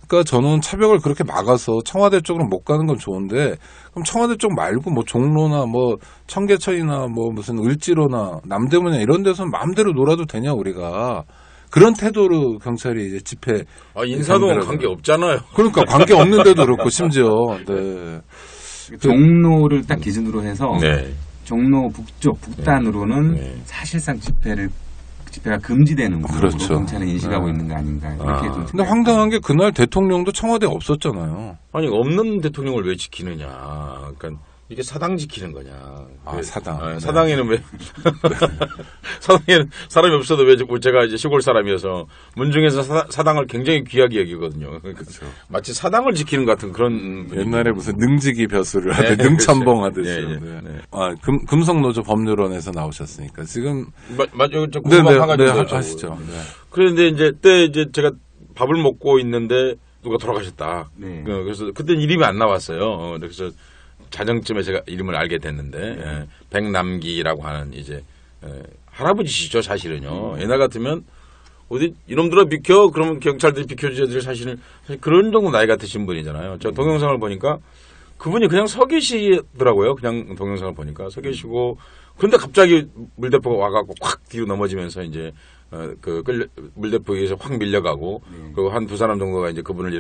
그러니까 저는 차벽을 그렇게 막아서 청와대 쪽으로 못 가는 건 좋은데 그럼 청와대 쪽 말고 뭐 종로나 뭐 청계천이나 뭐 무슨 을지로나 남대문이나 이런 데서 마음대로 놀아도 되냐 우리가. 그런 태도로 경찰이 이제 집회. 인사동은 관계 없잖아요. 그러니까 관계 없는데도 그렇고 심지어. 네. 종로를 딱 기준으로 해서 종로 북쪽 북단으로는 사실상 집회가 금지되는 구조로 경찰은 인식하고 있는 거 아닌가 이렇게 좀. 근데 황당한 게 그날 대통령도 청와대에 없었잖아요. 아니 없는 대통령을 왜 지키느냐. 그러니까 이게 사당 지키는 거냐. 아, 사당. 네. 사당에는 왜, 사당에는 사람이 없어도 왜 제가 이제 시골 사람이어서 문중에서 사당을 굉장히 귀하게 여기거든요. 그렇죠. 마치 사당을 지키는 것 같은 그런. 옛날에 무슨 능지기 벼슬을 하듯 능참봉 하듯이. 네, 네. 아, 금속노조 법률원에서 나오셨으니까 지금. 맞아요. 저 궁금한 한 가지 하시죠. 네. 그런데 이제 제가 밥을 먹고 있는데 누가 돌아가셨다. 네. 그래서 그때는 이름이 안 나왔어요. 그래서 자정쯤에 제가 이름을 알게 됐는데 백남기라고 하는 이제 할아버지시죠 사실은요. 옛날 같으면 어디 이놈들아 비켜 그러면 경찰들이 비켜주셔야 사실 그런 정도 나이 같으신 분이잖아요. 저 동영상을 보니까 그분이 그냥 서 계시더라고요. 그냥 동영상을 보니까 서 계시고 그런데 갑자기 물대포가 와갖고 확 뒤로 넘어지면서 이제 물대포에 의해서 확 밀려가고 그리고 한 두 사람 정도가 이제 그분을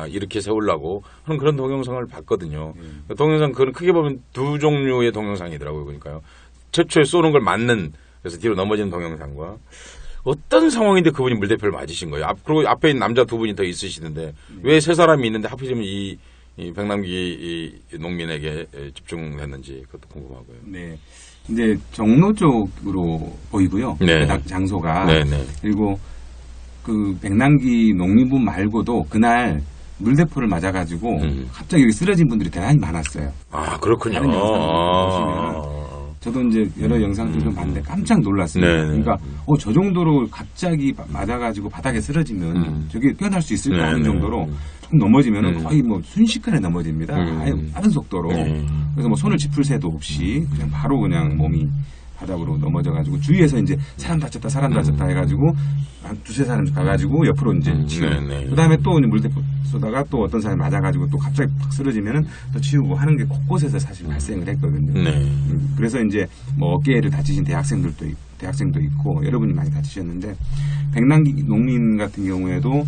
이렇게 세우려고 하는 그런 동영상을 봤거든요. 동영상 그건 크게 보면 두 종류의 동영상이더라고요. 그러니까요. 최초에 쏘는 걸 맞는 그래서 뒤로 넘어지는 동영상과 어떤 상황인데 그분이 물대포를 맞으신 거예요. 그리고 앞에 있는 남자 두 분이 더 있으시는데 왜 세 사람이 있는데 하필이면 이 백남기 농민에게 집중했는지 그것도 궁금하고요. 네. 이제 정로 쪽으로 보이고요. 네. 장소가. 네네. 그리고 그 백남기 농민분 말고도 그날 물대포를 맞아가지고 갑자기 여기 쓰러진 분들이 대단히 많았어요. 아, 그렇군요. 다른 영상을 보시면 저도 이제 여러 영상들을 봤는데 깜짝 놀랐습니다. 네네. 그러니까 저 정도로 갑자기 맞아가지고 바닥에 쓰러지면 저게 깨어날 수 있을까 하는 정도로 좀 넘어지면 거의 뭐 순식간에 넘어집니다. 아예 빠른 속도로. 그래서 뭐 손을 짚을 새도 없이 그냥 바로 그냥 몸이 바닥으로 넘어져가지고 주위에서 이제 사람 다쳤다 해가지고 한 두세 사람 가가지고 옆으로 이제 치우고 그다음에 또 물대포 쏘다가 또 어떤 사람이 맞아가지고 또 갑자기 팍 쓰러지면은 또 치우고 하는 게 곳곳에서 사실 발생을 했거든요. 그래서 이제 뭐 어깨를 다치신 대학생도 있고 여러분이 많이 다치셨는데 백남기 농민 같은 경우에도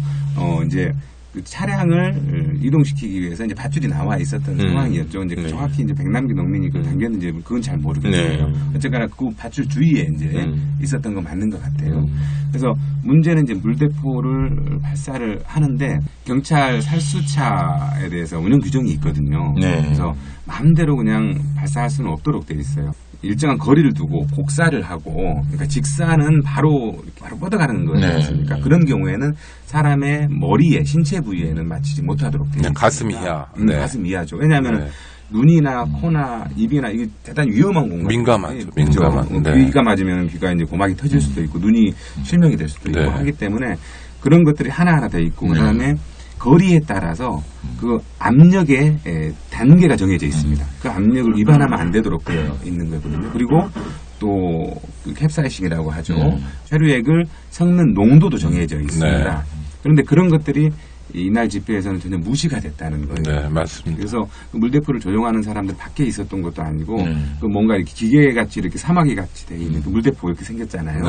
이제 그 차량을 이동시키기 위해서 이제 밧줄이 나와 있었던 상황이었죠. 이제 정확히 이제 백남기 농민이 그걸 당겼는지 그건 잘 모르겠어요. 어쨌거나 그 밧줄 주위에 이제 있었던 건 맞는 것 같아요. 그래서 문제는 이제 물대포를 발사를 하는데 경찰 살수차에 대해서 운영 규정이 있거든요. 그래서 마음대로 그냥 발사할 수는 없도록 되어 있어요. 일정한 거리를 두고 곡사를 하고, 그러니까 직사는 바로 뻗어가는 거지 않습니까? 그런 경우에는 사람의 머리에, 신체 부위에는 맞추지 못하도록 되어 있습니다. 가슴 이하. 가슴 이하죠. 왜냐하면 눈이나 코나 입이나 이게 대단히 위험한 공간. 민감하죠. 민감한. 귀가 맞으면 귀가 이제 고막이 터질 수도 있고 눈이 실명이 될 수도 있고 하기 때문에 그런 것들이 하나하나 돼 있고 그다음에 거리에 따라서 그 압력의 단계가 정해져 있습니다. 그 압력을 위반하면 안 되도록 되어 있는 거거든요. 그리고 또 캡사이신이라고 하죠. 혈유액을 섞는 농도도 정해져 있습니다. 그런데 그런 것들이 이날 집회에서는 전혀 무시가 됐다는 거예요. 네, 맞습니다. 그래서 그 물대포를 조종하는 사람들 밖에 있었던 것도 아니고 그 뭔가 이렇게 기계같이 이렇게 사마귀 같이 돼 있는 그 물대포가 이렇게 생겼잖아요.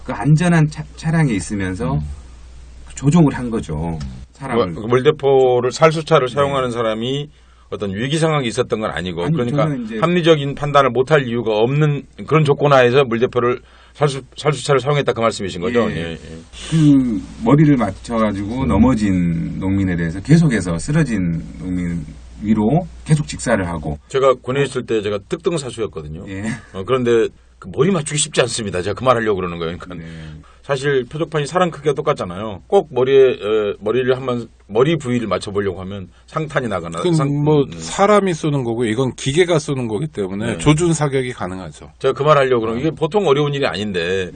그 안전한 차량에 있으면서 조종을 한 거죠. 사람을. 물대포를 살수차를 사용하는 사람이 어떤 위기 상황이 있었던 건 아니고 그러니까 합리적인 판단을 못할 이유가 없는 그런 조건 하에서 물대포를 살수차를 사용했다 그 말씀이신 거죠? 그 머리를 맞춰가지고 넘어진 농민에 대해서 계속해서 쓰러진 농민 위로 계속 직사를 하고 제가 군에 있을 때 제가 특등사수였거든요. 그런데 그 머리 맞추기 쉽지 않습니다. 제가 그 말 하려고 그러는 거예요. 그러니까 사실 표적판이 사람 크기가 똑같잖아요. 꼭 머리를 한번 머리 부위를 맞춰보려고 하면 상탄이 나거나. 사람이 쏘는 거고 이건 기계가 쏘는 거기 때문에 조준 사격이 가능하죠. 제가 그 말 하려고 그러면 이게 보통 어려운 일이 아닌데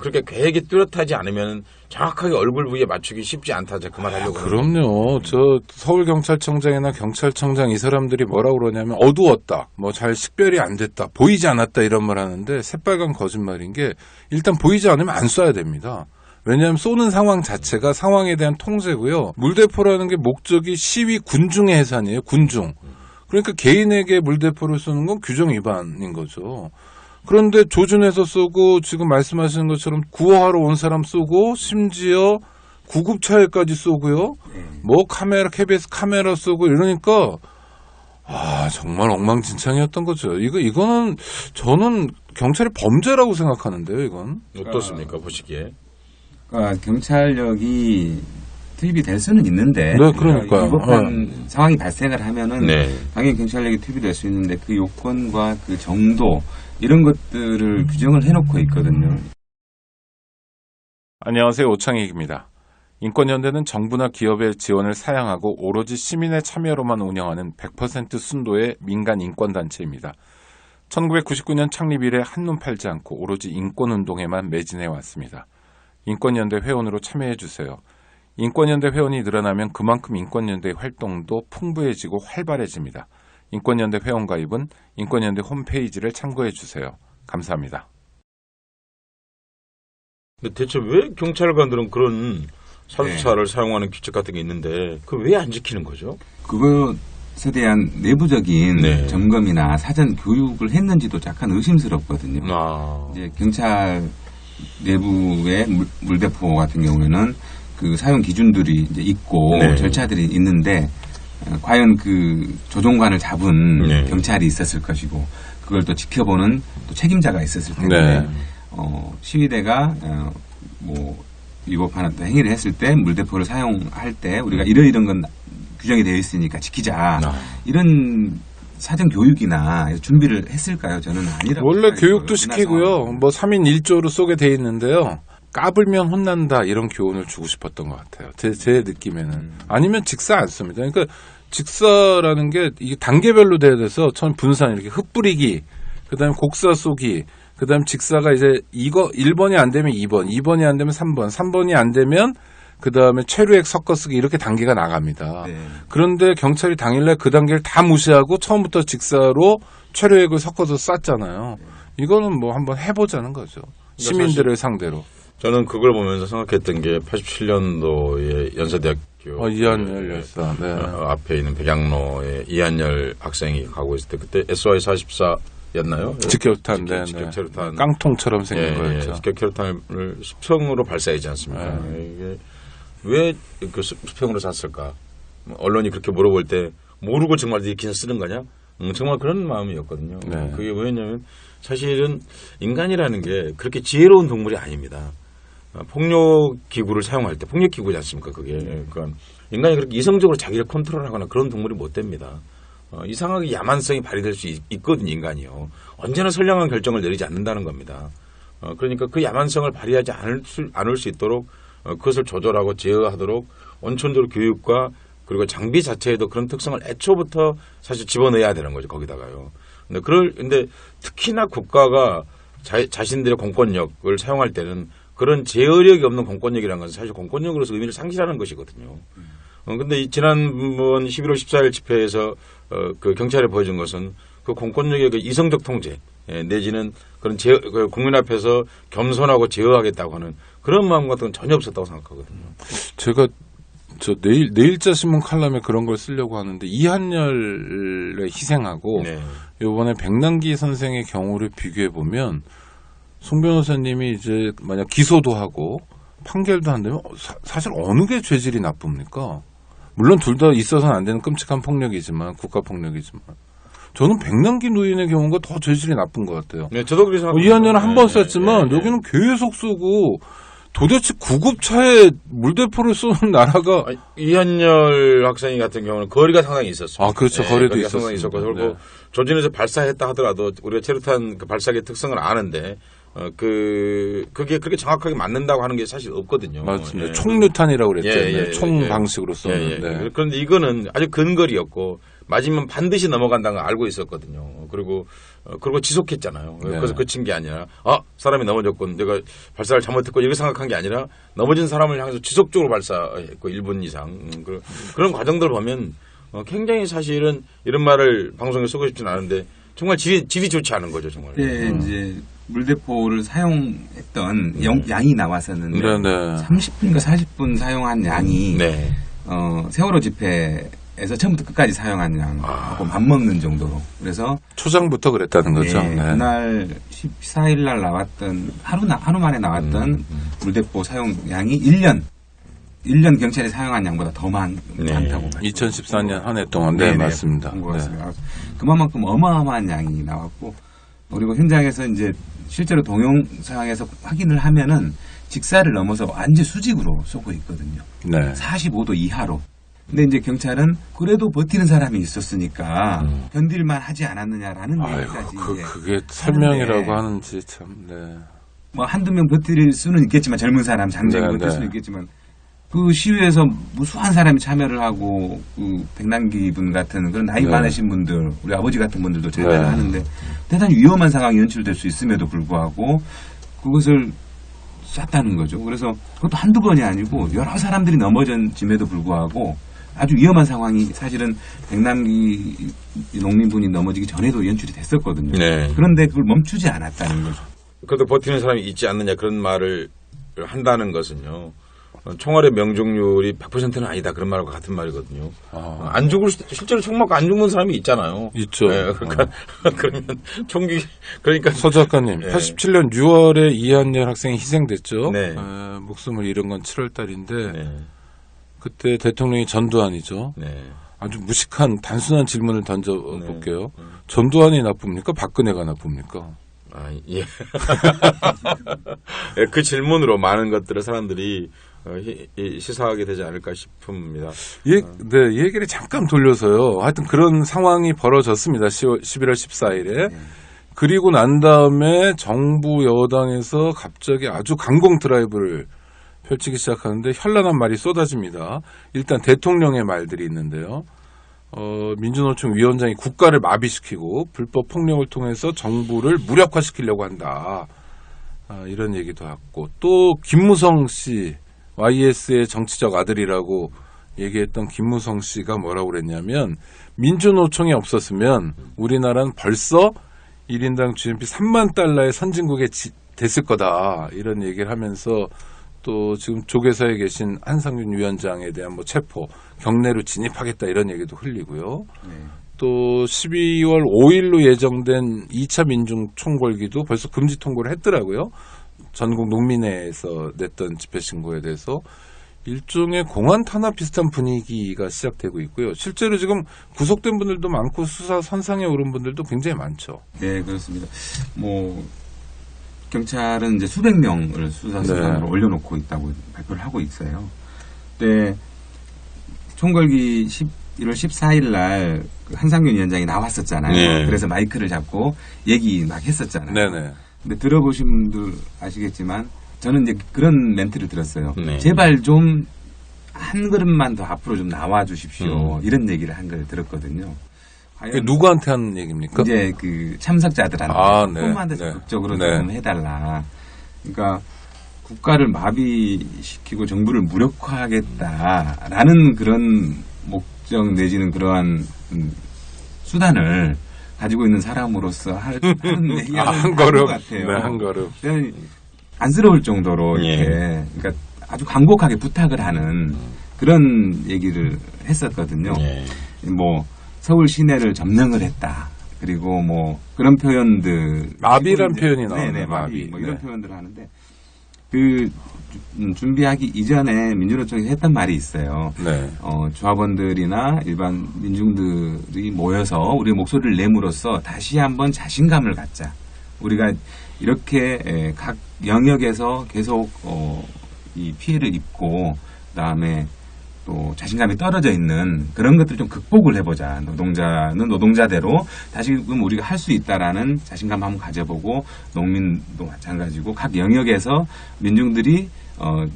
그렇게 계획이 뚜렷하지 않으면 정확하게 얼굴 부위에 맞추기 쉽지 않다. 제가 그 말 하려고. 그럼요. 저 서울경찰청장이나 경찰청장 이 사람들이 뭐라고 그러냐면 어두웠다. 뭐 잘 식별이 안 됐다. 보이지 않았다 이런 말 하는데 새빨간 거짓말인 게 일단 보이지 않으면 안 쏴야 됩니다. 왜냐하면 쏘는 상황 자체가 상황에 대한 통제고요. 물대포라는 게 목적이 시위 군중의 해산이에요. 군중. 그러니까 개인에게 물대포를 쏘는 건 규정 위반인 거죠. 그런데 조준해서 쏘고 지금 말씀하시는 것처럼 구호하러 온 사람 쏘고 심지어 구급차에까지 쏘고요. 뭐 KBS 카메라 쏘고 이러니까 정말 엉망진창이었던 거죠. 이거는 저는 경찰이 범죄라고 생각하는데요. 이건 어떻습니까 보시기에? 경찰력이 투입이 될 수는 있는데. 네, 그러니까요. 위법한 상황이 발생을 하면은 당연히 경찰력이 투입이 될 수 있는데 그 요건과 그 정도 이런 것들을 규정을 해놓고 있거든요. 안녕하세요. 오창익입니다. 인권연대는 정부나 기업의 지원을 사양하고 오로지 시민의 참여로만 운영하는 100% 순도의 민간 인권단체입니다. 1999년 창립 이래 한눈 팔지 않고 오로지 인권운동에만 매진해 왔습니다. 인권연대 회원으로 참여해주세요. 인권연대 회원이 늘어나면 그만큼 인권연대의 활동도 풍부해지고 활발해집니다. 인권연대 회원 가입은 인권연대 홈페이지를 참고해주세요. 감사합니다. 대체 왜 경찰관들은 그런 사주차를 사용하는 규칙 같은 게 있는데 그걸 왜 안 지키는 거죠? 그것에 대한 내부적인 점검이나 사전 교육을 했는지도 약간 의심스럽거든요. 이제 경찰 내부의 물대포 같은 경우에는 그 사용 기준들이 이제 있고 절차들이 있는데 과연 그 조종관을 잡은 경찰이 있었을 것이고 그걸 또 지켜보는 또 책임자가 있었을 텐데 시위대가 뭐 위법한 어떤 행위를 했을 때 물대포를 사용할 때 우리가 이런 건 규정이 되어 있으니까 지키자 이런 사전 교육이나 준비를 했을까요? 저는 아니라고 원래 교육도 시키고요. 뭐 3인 1조로 쏘게 돼 있는데요. 까불면 혼난다 이런 교훈을 주고 싶었던 것 같아요. 제 느낌에는. 아니면 직사 안 씁니다. 그러니까 직사라는 게 이게 단계별로 돼야 돼서 처음 분산 이렇게 흩뿌리기, 그다음에 곡사 쏘기, 그다음 직사가 이제 이거 1번이 안 되면 2번, 2번이 안 되면 3번, 3번이 안 되면 그다음에 최루액 섞어쓰기 이렇게 단계가 나갑니다. 그런데 경찰이 당일날 그 단계를 다 무시하고 처음부터 직사로 최루액을 섞어서 쐈잖아요. 이거는 뭐 한번 해보자는 거죠. 시민들을 상대로. 저는 그걸 보면서 생각했던 게 87년도에 연세대학교 이한열 열사 앞에 있는 백양로에 이한열 학생이 가고 있을 때 그때 SY 44였나요? 직격탄, 직격탄 깡통처럼 생긴 거였죠. 직격탄을 수평으로 발사하지 않습니까? 이게 왜 그 수평으로 쐈을까? 언론이 그렇게 물어볼 때 모르고 정말 이 기사 쓰는 거냐? 정말 그런 마음이었거든요. 그게 왜냐면 사실은 인간이라는 게 그렇게 지혜로운 동물이 아닙니다. 폭력기구를 사용할 때 폭력기구지 않습니까? 그게. 그러니까 인간이 그렇게 이성적으로 자기를 컨트롤하거나 그런 동물이 못 됩니다. 이상하게 야만성이 발휘될 수 있거든요. 인간이요. 언제나 선량한 결정을 내리지 않는다는 겁니다. 그러니까 그 야만성을 발휘하지 않을 수 있도록 그것을 조절하고 제어하도록 원천적으로 교육과 그리고 장비 자체에도 그런 특성을 애초부터 사실 집어넣어야 되는 거죠. 거기다가요. 근데 특히나 국가가 자신들의 공권력을 사용할 때는 그런 제어력이 없는 공권력이라는 것은 사실 공권력으로서 의미를 상실하는 것이거든요. 근데 지난번 11월 14일 집회에서 그 경찰에 보여준 것은 그 공권력의 그 이성적 통제 내지는 그런 국민 앞에서 겸손하고 제어하겠다고 하는 그런 마음 같은 건 전혀 없었다고 생각하거든요. 제가 내일자 신문 칼럼에 그런 걸 쓰려고 하는데 이한열의 희생하고 이번에 백남기 선생의 경우를 비교해 보면 송 변호사님이 이제 만약 기소도 하고 판결도 한다면 사실 어느 게 죄질이 나쁩니까? 물론 둘 다 있어서는 안 되는 끔찍한 폭력이지만 국가 폭력이지만 저는 백남기 노인의 경우가 더 죄질이 나쁜 것 같아요. 저도 그렇게 생각합니다. 이한열은 한 번 쐈지만 여기는 계속 쏘고 도대체 구급차에 물대포를 쏘는 나라가 이한열 학생이 같은 경우는 거리가 상당히 있었어요. 그렇죠. 거리도 상당히 있었고 그리고 조진에서 발사했다 하더라도 우리가 체류탄 그 발사기의 특성을 아는데 그게 그렇게 정확하게 맞는다고 하는 게 사실 없거든요. 맞습니다. 총류탄이라고 그랬죠. 총 방식으로 쏘는. 그런데 이거는 아주 근거리였고 맞으면 반드시 넘어간다는 걸 알고 있었거든요. 그리고 지속했잖아요. 그래서 그친 게 아니라 사람이 넘어졌군. 내가 발사를 잘못했고 이렇게 생각한 게 아니라 넘어진 사람을 향해서 지속적으로 발사했고 1분 이상 그런 과정들을 보면 굉장히 사실은 이런 말을 방송에 쓰고 싶지는 않은데 정말 질이 좋지 않은 거죠. 정말. 이제 물대포를 사용했던 양이 나와서는 30분인가 40분 사용한 양이 세월호 집회에서 처음부터 끝까지 사용한 양하고 맞먹는 정도로. 그래서 초장부터 그랬다는 거죠. 그날 14일 날 나왔던 하루 만에 나왔던 물대포 사용 양이 1년 경찰이 사용한 양보다 더 많다고. 2014년 한 해 동안 맞습니다. 그만큼 어마어마한 양이 나왔고 그리고 현장에서 이제 실제로 동영상에서 확인을 하면은 직사를 넘어서 완전 수직으로 쏘고 있거든요. 네. 45도 이하로. 근데 이제 경찰은 그래도 버티는 사람이 있었으니까 견딜만 하지 않았느냐라는 얘기까지. 그게 설명이라고 하는지 참, 네. 뭐 한두 명 버틸 수는 있겠지만 젊은 사람, 장정이 버틸 수는 있겠지만 그 시위에서 무수한 사람이 참여를 하고 그 백남기 분 같은 그런 나이 많으신 분들, 우리 아버지 같은 분들도 참여를 하는데 대단히 위험한 상황이 연출될 수 있음에도 불구하고 그것을 쐈다는 거죠. 그래서 그것도 한두 번이 아니고 여러 사람들이 넘어짐에도 불구하고 아주 위험한 상황이 사실은 백남기 농민분이 넘어지기 전에도 연출이 됐었거든요. 네. 그런데 그걸 멈추지 않았다는 거죠. 그래도 버티는 사람이 있지 않느냐 그런 말을 한다는 것은요. 총알의 명중률이 100%는 아니다 그런 말과 같은 말이거든요. 안 죽을 실제로 총 맞고 안 죽는 사람이 있잖아요. 있죠. 네, 그러니까 그러면 총기 그러니까 서 작가님, 87년 6월에 이한열 학생이 희생됐죠. 네. 목숨을 잃은 건 7월 달인데 네. 그때 대통령이 전두환이죠. 네. 아주 무식한 단순한 질문을 던져볼게요. 전두환이 나쁩니까? 박근혜가 나쁩니까? 아, 예. 그 질문으로 많은 것들을 사람들이 시사하게 되지 않을까 싶습니다. 네, 이 얘기를 잠깐 돌려서요. 하여튼 그런 상황이 벌어졌습니다. 11월 14일에. 그리고 난 다음에 정부 여당에서 갑자기 아주 강공 드라이브를 펼치기 시작하는데 현란한 말이 쏟아집니다. 일단 대통령의 말들이 있는데요. 민주노총 위원장이 국가를 마비시키고 불법 폭력을 통해서 정부를 무력화시키려고 한다. 이런 얘기도 하고 또 김무성 씨 YS의 정치적 아들이라고 얘기했던 김무성 씨가 뭐라고 그랬냐면 민주노총이 없었으면 우리나라는 벌써 1인당 GNP 3만 달러의 선진국에 됐을 거다. 이런 얘기를 하면서 또 지금 조계사에 계신 한상균 위원장에 대한 뭐 체포, 경내로 진입하겠다 이런 얘기도 흘리고요. 또 12월 5일로 예정된 2차 민중총궐기도 벌써 금지 통보를 했더라고요. 전국 농민회에서 냈던 집회 신고에 대해서 일종의 공안 탄압 비슷한 분위기가 시작되고 있고요. 실제로 지금 구속된 분들도 많고 수사 선상에 오른 분들도 굉장히 많죠. 네, 그렇습니다. 경찰은 이제 수백 명을 수사수단으로 올려놓고 있다고 발표를 하고 있어요. 그때 총궐기 1월 14일 날 한상균 위원장이 나왔었잖아요. 네. 그래서 마이크를 잡고 얘기 막 했었잖아요. 네네. 근데 들어보신 분들 아시겠지만 저는 이제 그런 멘트를 들었어요. 네. 제발 좀 한 걸음만 더 앞으로 좀 나와 주십시오. 이런 얘기를 한 걸 들었거든요. 누구한테 한 얘기입니까? 이제 그 참석자들한테 조금만 더 적극적으로 좀 해달라. 그러니까 국가를 마비시키고 정부를 무력화하겠다라는 그런 목적 내지는 그러한 수단을 가지고 있는 사람으로서 하는 얘기가 한 걸음 같아요. 네, 한 걸음. 안쓰러울 정도로 이렇게 그러니까 아주 간곡하게 부탁을 하는 그런 얘기를 했었거든요. 뭐 서울 시내를 점령을 했다. 그리고 뭐 그런 표현들 마비란 표현이 나오네. 네네, 마비. 뭐 이런 표현들을 하는데 그 준비하기 이전에 민주노총이 했던 말이 있어요. 네. 조합원들이나 일반 민중들이 모여서 우리의 목소리를 내므로써 다시 한번 자신감을 갖자. 우리가 이렇게 각 영역에서 계속 이 피해를 입고 그다음에 또 자신감이 떨어져 있는 그런 것들을 좀 극복을 해보자. 노동자는 노동자대로 다시금 우리가 할 수 있다라는 자신감 한번 가져보고 농민도 마찬가지고 각 영역에서 민중들이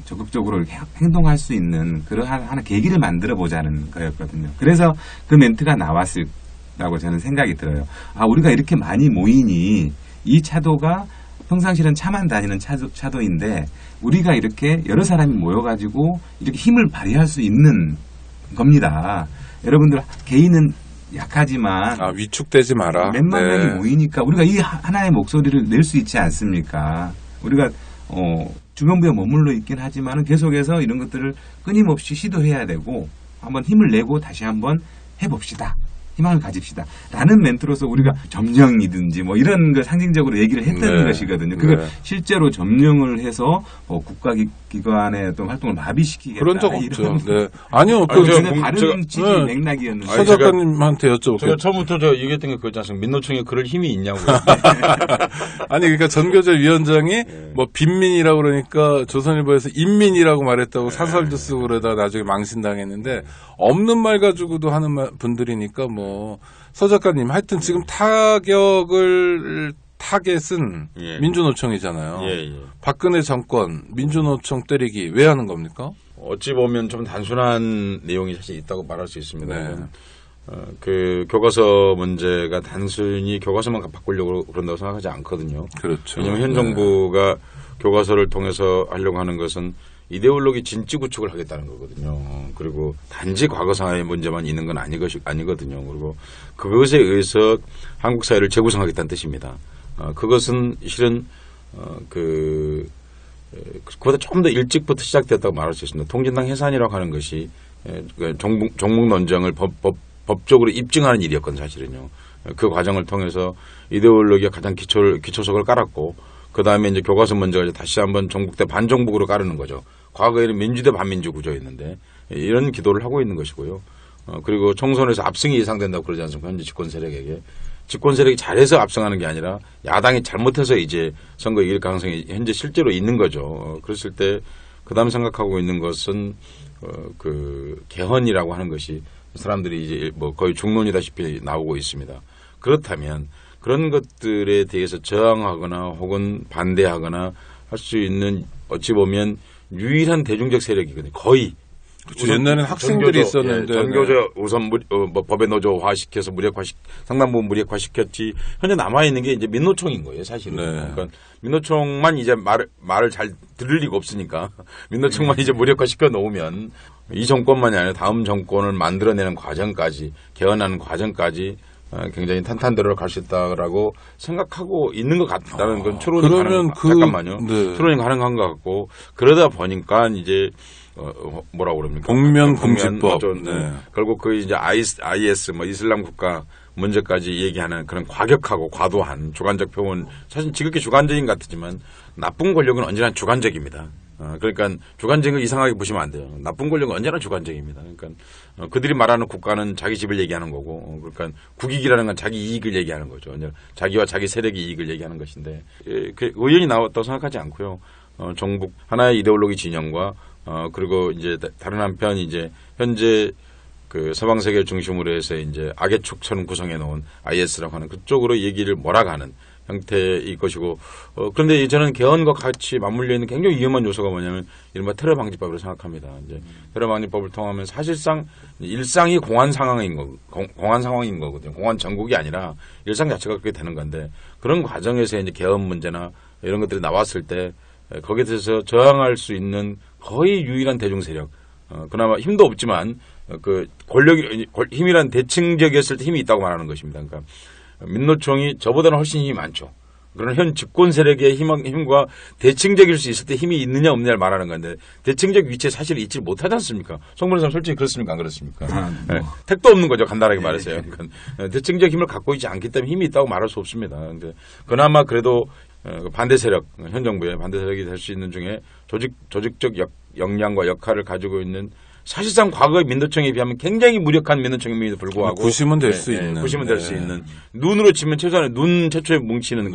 적극적으로 이렇게 행동할 수 있는 그런 하나 계기를 만들어 보자는 거였거든요. 그래서 그 멘트가 나왔을라고 저는 생각이 들어요. 아, 우리가 이렇게 많이 모이니 이 차도가 평상시는 차만 다니는 차도인데 우리가 이렇게 여러 사람이 모여가지고 이렇게 힘을 발휘할 수 있는 겁니다. 여러분들 개인은 약하지만 위축되지 마라. 몇만 명이 모이니까 우리가 이 하나의 목소리를 낼 수 있지 않습니까? 우리가 주변부에 머물러 있긴 하지만 계속해서 이런 것들을 끊임없이 시도해야 되고 한번 힘을 내고 다시 한번 해봅시다. 희망을 가집시다. 라는 멘트로서 우리가 점령이든지 뭐 이런 걸 상징적으로 얘기를 했던 것이거든요. 그걸 실제로 점령을 해서 국가기관의 어떤 활동을 마비시키겠다. 그런 적 없죠. 네. 아니요. 다른 취지 맥락이었는데. 서 작가님한테 여쭤볼게요. 제가 처음부터 저 얘기했던 게 그거지 않습니까? 민노총에 그럴 힘이 있냐고요. 아니 그러니까 전교조 위원장이 뭐 빈민이라고 그러니까 조선일보에서 인민이라고 말했다고 사설도 쓰고 그러다 나중에 망신당했는데 없는 말 가지고도 하는 분들이니까 뭐 서 작가님 하여튼 지금 타겟은 민주노총이잖아요. 박근혜 정권 민주노총 때리기 왜 하는 겁니까? 어찌 보면 좀 단순한 내용이 사실 있다고 말할 수 있습니다. 그 교과서 문제가 단순히 교과서만 바꾸려고 그런다고 생각하지 않거든요. 그렇죠. 왜냐하면 현 정부가 교과서를 통해서 하려고 하는 것은 이데올로기 진지 구축을 하겠다는 거거든요. 그리고 단지 과거사의 문제만 있는 건 아니거든요. 그리고 그것에 의해서 한국 사회를 재구성하겠다는 뜻입니다. 그것은 실은 그보다 조금 더 일찍부터 시작되었다고 말할 수 있습니다. 통진당 해산이라고 하는 것이 종북 논쟁을 법적으로 입증하는 일이었거든요. 사실은요. 그 과정을 통해서 이데올로기가 가장 기초석을 깔았고 그 다음에 이제 교과서 문제가 이제 다시 한번 정북 대 반정북으로 까르는 거죠. 과거에는 민주 대 반민주 구조였는데 이런 기도를 하고 있는 것이고요. 그리고 총선에서 압승이 예상된다고 그러지 않습니까? 현재 집권 세력에게. 집권 세력이 잘해서 압승하는 게 아니라 야당이 잘못해서 이제 선거 이길 가능성이 현재 실제로 있는 거죠. 그랬을 때 그 다음 생각하고 있는 것은 그 개헌이라고 하는 것이 사람들이 이제 뭐 거의 중론이다시피 나오고 있습니다. 그렇다면 그런 것들에 대해서 저항하거나 혹은 반대하거나 할 수 있는 어찌 보면 유일한 대중적 세력이거든요. 거의. 그렇죠. 옛날에는 학생들이 있었는데. 전교조 우선 법에 노조화시켜서 상당 부분 무력화시켰지. 현재 남아있는 게 이제 민노총인 거예요, 사실은. 그러니까 민노총만 이제 말을 잘 들을 리가 없으니까 민노총만 이제 무력화시켜 놓으면 이 정권만이 아니라 다음 정권을 만들어내는 과정까지, 개헌하는 과정까지 굉장히 탄탄대로 갈 수 있다라고 생각하고 있는 것 같다는 건 추론이 잠깐만요. 추론이 가능한 것 같고 그러다 보니까 이제 뭐라고 그럽니까? 공면금지법. 결국 그 이제 IS 뭐 이슬람 국가 문제까지 얘기하는 그런 과격하고 과도한 주관적 표현 사실 지극히 주관적인 것 같지만 나쁜 권력은 언제나 주관적입니다. 그러니까 주관적인 걸 이상하게 보시면 안 돼요. 나쁜 권력은 언제나 주관적입니다. 그러니까 그들이 말하는 국가는 자기 집을 얘기하는 거고, 그러니까 국익이라는 건 자기 이익을 얘기하는 거죠. 자기와 자기 세력의 이익을 얘기하는 것인데, 그 의견이 나왔다고 생각하지 않고요. 정북 하나의 이데올로기 진영과 그리고 이제 다른 한편 이제 현재 그 서방 세계를 중심으로 해서 이제 악의 축처럼 구성해 놓은 IS라고 하는 그쪽으로 얘기를 몰아가는 형태일 것이고, 그런데 저는 개헌과 같이 맞물려 있는 굉장히 위험한 요소가 뭐냐면 이른바 테러 방지법으로 생각합니다. 이제 테러 방지법을 통하면 사실상 일상이 공안 상황인 거거든요. 공안 전국이 아니라 일상 자체가 그렇게 되는 건데 그런 과정에서 이제 개헌 문제나 이런 것들이 나왔을 때 거기에 대해서 저항할 수 있는 거의 유일한 대중 세력, 그나마 힘도 없지만 그 힘이란 대칭적이었을 때 힘이 있다고 말하는 것입니다. 그러니까 민노총이 저보다는 훨씬 힘이 많죠. 그러나 현 집권 세력의 힘과 대칭적일 수 있을 때 힘이 있느냐 없느냐를 말하는 건데 대칭적 위치에 사실 있지 못하지 않습니까? 송 변호사님 솔직히 그렇습니까? 안 그렇습니까? 네. 택도 없는 거죠. 간단하게 말해서요. 그러니까 대칭적 힘을 갖고 있지 않기 때문에 힘이 있다고 말할 수 없습니다. 근데 그나마 그래도 반대 세력, 현 정부의 반대 세력이 될 수 있는 중에 조직적 역량과 역할을 가지고 있는 사실상 과거의 민노총에 비하면 굉장히 무력한 민노총임에도 불구하고 구심은 될 수 있는. 구심은 될 수 있는. 눈으로 치면 최소한 눈 최초에 뭉치는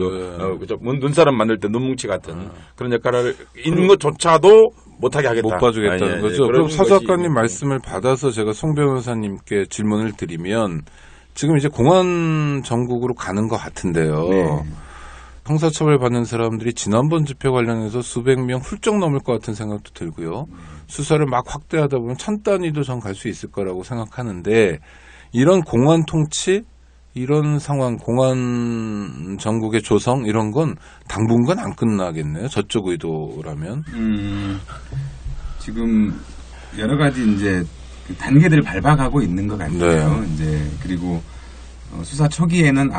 그죠? 눈사람 만들 때 눈뭉치 같은 그런 역할을 있는 것조차도 못하게 하겠다. 못 봐주겠다는 거죠. 그럼 서 작가님 말씀을 받아서 제가 송 변호사님께 질문을 드리면 지금 이제 공안 정국으로 가는 것 같은데요. 네. 형사처벌 받는 사람들이 지난번 집회 관련해서 수백 명 훌쩍 넘을 것 같은 생각도 들고요. 수사를 막 확대하다 보면 1000단위도 전 갈 수 있을 거라고 생각하는데 이런 공안 통치, 이런 상황, 공안 정국의 조성 이런 건 당분간 안 끝나겠네요. 저쪽 의도라면. 지금 여러 가지 이제 그 단계들을 밟아가고 있는 것 같아요. 네. 이제 그리고 수사 초기에는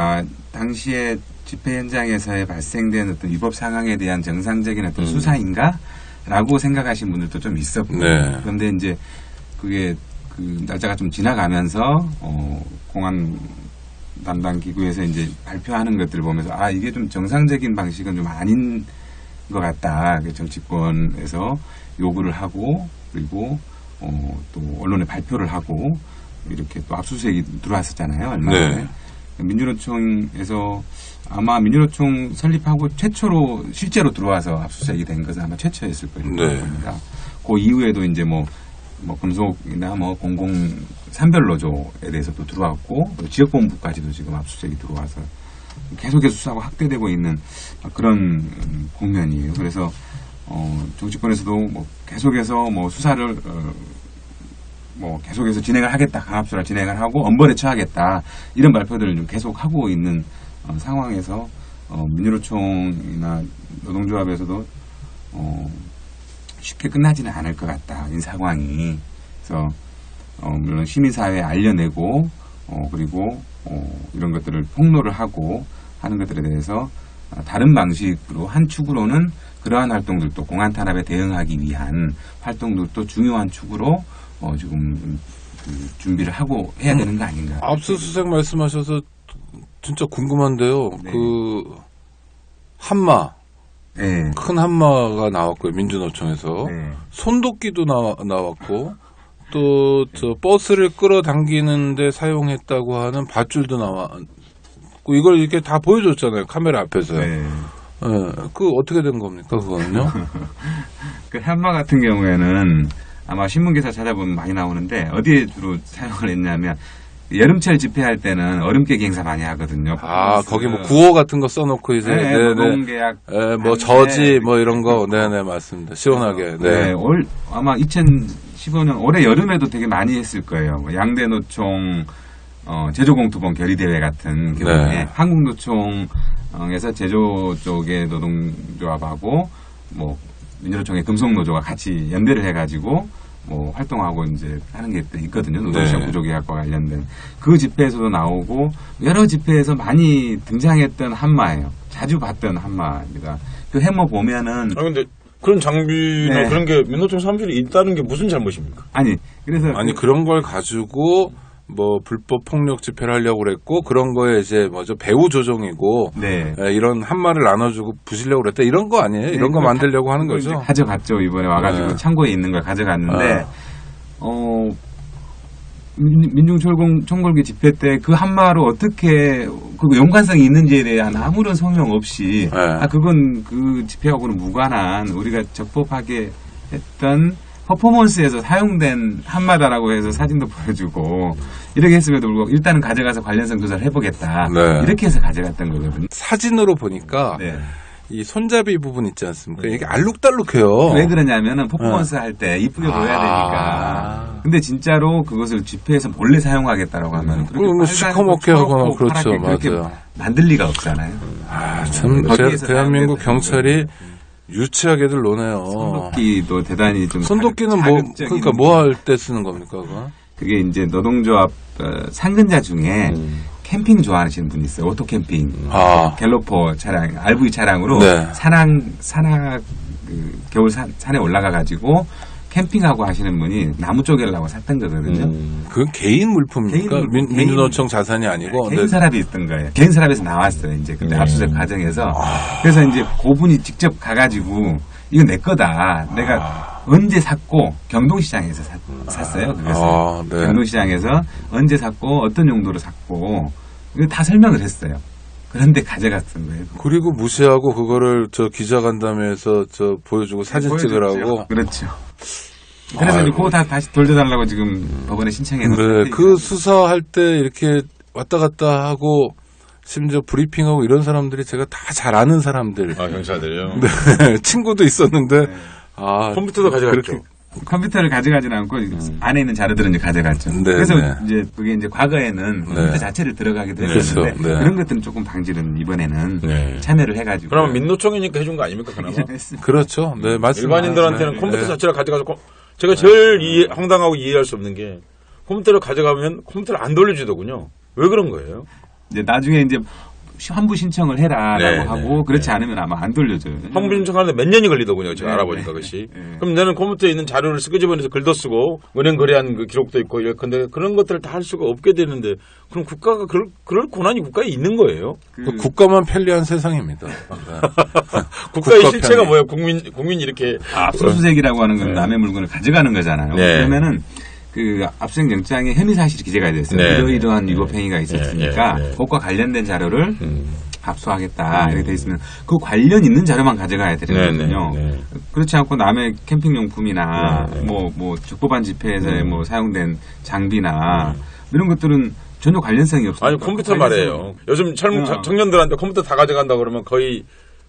당시에 집회 현장에서의 발생된 어떤 위법 상황에 대한 정상적인 어떤 수사인가라고 생각하신 분들도 좀 있었고, 네. 그런데 이제 그게 그 날짜가 좀 지나가면서 공안 담당 기구에서 이제 발표하는 것들을 보면서 아 이게 좀 정상적인 방식은 좀 아닌 것 같다. 정치권에서 요구를 하고 그리고 또 언론에 발표를 하고 이렇게 또 압수수색이 들어왔었잖아요. 얼마 전에. 네. 민주노총에서 아마 민주노총 설립하고 최초로 실제로 들어와서 압수수색이 된 것은 아마 최초였을 거예요. 네. 그 이후에도 이제 뭐 금속이나 뭐 공공 산별 노조에 대해서도 들어왔고 지역본부까지도 지금 압수수색이 들어와서 계속해서 수사가 확대되고 있는 그런 국면이에요. 그래서 정치권에서도 뭐 계속해서 뭐 수사를 뭐 계속해서 진행을 하겠다, 강압수사 진행을 하고 엄벌에 처하겠다 이런 발표들을 좀 계속 하고 있는 상황에서 민주노총이나 노동조합에서도 쉽게 끝나지는 않을 것 같다 이 상황이. 그래서 물론 시민사회에 알려내고 그리고 이런 것들을 폭로를 하고 하는 것들에 대해서 다른 방식으로 한 축으로는 그러한 활동들도 공안 탄압에 대응하기 위한 활동들도 중요한 축으로 지금 준비를 하고 해야 되는 거 아닌가. 압수수색 말씀하셔서 진짜 궁금한데요. 네. 그 한마 네. 큰 한마가 나왔고요. 민주노총에서 네. 손도끼도 나왔고 또 저 버스를 끌어당기는데 사용했다고 하는 밧줄도 나왔고 이걸 이렇게 다 보여줬잖아요. 카메라 앞에서. 네. 그 어떻게 된 겁니까 그거는요? 그 한마 같은 경우에는 아마 신문 기사 찾아보면 많이 나오는데 어디에 주로 사용을 했냐면 여름철 집회할 때는 얼음 깨기 행사 많이 하거든요. 아 거기 뭐 구호 같은 거 써놓고 이제 노동계약 뭐 저지 뭐 이런 거 네네 맞습니다. 시원하게. 네. 아마 2015년 올해 여름에도 되게 많이 했을 거예요. 뭐 양대노총 제조공투본 결의대회 같은 경우에 네. 한국노총에서 제조 쪽의 노동조합하고 뭐 민주노총의 금속노조가 같이 연대를 해가지고 뭐 활동하고 이제 하는 게 있거든요. 노동시장 네. 구조계약과 관련된 그 집회에서도 나오고 여러 집회에서 많이 등장했던 한마예요. 자주 봤던 한마입니다. 그 해머 보면은 근데 그런 장비나 네. 그런 게 민노총 사무실에 있다는 게 무슨 잘못입니까? 그래서 그런 걸 가지고 뭐 불법 폭력 집회를 하려고 그랬고 그런 거에 이제 뭐죠 배후 조종이고 네. 이런 한마를 나눠주고 부시려고 그랬다 이런 거 아니에요? 이런 거 만들려고 하는 거죠? 이제 가져갔죠. 이번에 와가지고 네. 창고에 있는 걸 가져갔는데 민중총궐기 집회 때 그 한마로 어떻게 그 연관성이 있는지에 대한 아무런 설명 없이 네. 그건 그 집회하고는 무관한 우리가 적법하게 했던 퍼포먼스에서 사용된 한마다라고 해서 사진도 보여주고 이렇게 했음에도 불구하고 일단은 가져가서 관련성 조사를 해보겠다. 네. 이렇게 해서 가져갔던 거거든요. 사진으로 보니까 네. 이 손잡이 부분 있지 않습니까? 이게 알록달록해요. 왜 그러냐면은 퍼포먼스 할 때 이쁘게 보여야 되니까. 근데 진짜로 그것을 집회에서 몰래 사용하겠다라고 하면 그럼 뭐 시커멓게 하거나 그렇죠, 그렇게 맞아요. 만들 리가 없잖아요. 참 거기에서 대한민국 사용됐다는 경찰이 유치하게들 노네요. 손도끼도 대단히 좀 손도끼는 뭐 그러니까 뭐 할 때 쓰는 겁니까 그거? 그게 이제 노동조합 상근자 중에 캠핑 좋아하시는 분이 있어요. 오토 캠핑. 갤로퍼 차량, RV 차량으로 네. 산악 겨울 산에 올라가 가지고 캠핑하고 하시는 분이 나무 쪼개려고 샀던 거거든요. 그건 개인 물품입니까? 민주노총 자산이 아니고 개인 서랍이 있던 거예요. 개인 서랍에서 나왔어요. 이제 그때 압수수색 과정에서. 그래서 이제 그분이 직접 가가지고 이거 내 거다. 내가 언제 샀고 경동시장에서 샀어요. 그래서 네. 경동시장에서 언제 샀고 어떤 용도로 샀고 이거 다 설명을 했어요. 그런데 가져갔던 거예요. 그리고 무시하고 그거를 저 기자간담회에서 저 보여주고 사진 찍으라고. 그렇죠. 그래서 이제 그거 다시 돌려달라고 지금 법원에 신청했는데. 네, 그 수사할 때 이렇게 왔다 갔다 하고 심지어 브리핑하고 이런 사람들이 제가 다 잘 아는 사람들. 경찰들이요? 네, 친구도 있었는데. 컴퓨터도 가져갔죠. 컴퓨터를 가져가지는 않고 안에 있는 자료들은 이제 가져갔죠. 네, 그래서 네. 이제 그게 이제 과거에는 컴퓨터 자체를 들어가기도 그렇죠. 했는데 네. 그런 것들은 조금 방지는 이번에는 참여를 해가지고. 그러면 민노총이니까 해준 거 아닙니까 그나마? 그렇죠. 네, 맞습니다. 일반인들한테는 네, 컴퓨터 네. 자체를 가져가서 제가 제일 황당하고 이해할 수 없는 게 컴퓨터를 가져가면 컴퓨터를 안 돌려주더군요. 왜 그런 거예요? 이제 나중에 이제 환부 신청을 해라라고 네, 하고 네, 그렇지 네. 않으면 아마 안 돌려줘요. 환부 신청하는데 몇 년이 걸리더군요. 제가 네, 알아보니까 네, 그것이. 네. 그럼 나는 컴퓨터에 있는 자료를 끄집어내서 글도 쓰고 은행 거래한 그 기록도 있고 근데 그런 것들을 다 할 수가 없게 되는데 그럼 국가가 그럴 권한이 국가에 있는 거예요? 국가만 편리한 세상입니다. 국가의 국가 실체가 편리. 뭐예요? 국민이 이렇게 압수수색이라고 하는 건 남의 물건을 가져가는 거잖아요. 네. 그러면은 그 압수수색 영장에 혐의 사실이 기재가 됐어요. 네. 이러이러한 위법 행위가 있었으니까 네. 그것과 관련된 자료를 압수하겠다 이렇게 돼 있으면 그 관련 있는 자료만 가져가야 되는 거거든요. 네. 그렇지 않고 남의 캠핑용품이나 네. 뭐 적법한 집회에서 뭐 사용된 장비나 이런 것들은 전혀 관련성이 없어요. 아니 컴퓨터 말이에요. 요즘 청년들한테 컴퓨터 다 가져간다 그러면 거의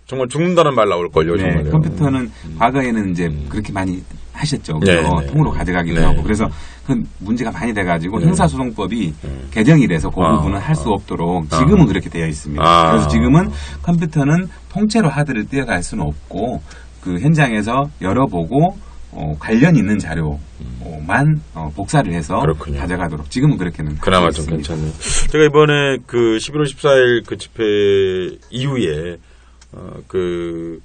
정말 죽는다는 말 나올걸요. 네, 정말요. 컴퓨터는 과거에는 이제 그렇게 많이 하셨죠. 네, 그래서 네. 통으로 가져가기도 네. 하고 그래서 그 문제가 많이 돼가지고 형사소송법이 개정이 돼서 그 부분은 할 수 없도록 지금은 그렇게 되어 있습니다. 그래서 지금은 컴퓨터는 통째로 하드를 떼어갈 수는 없고 그 현장에서 열어보고 관련 있는 자료만 복사를 해서 그렇군요. 가져가도록 지금은 그렇게는 그나마 하고 좀 있습니다. 괜찮네요. 제가 이번에 그 11월 14일 그 집회 이후에 그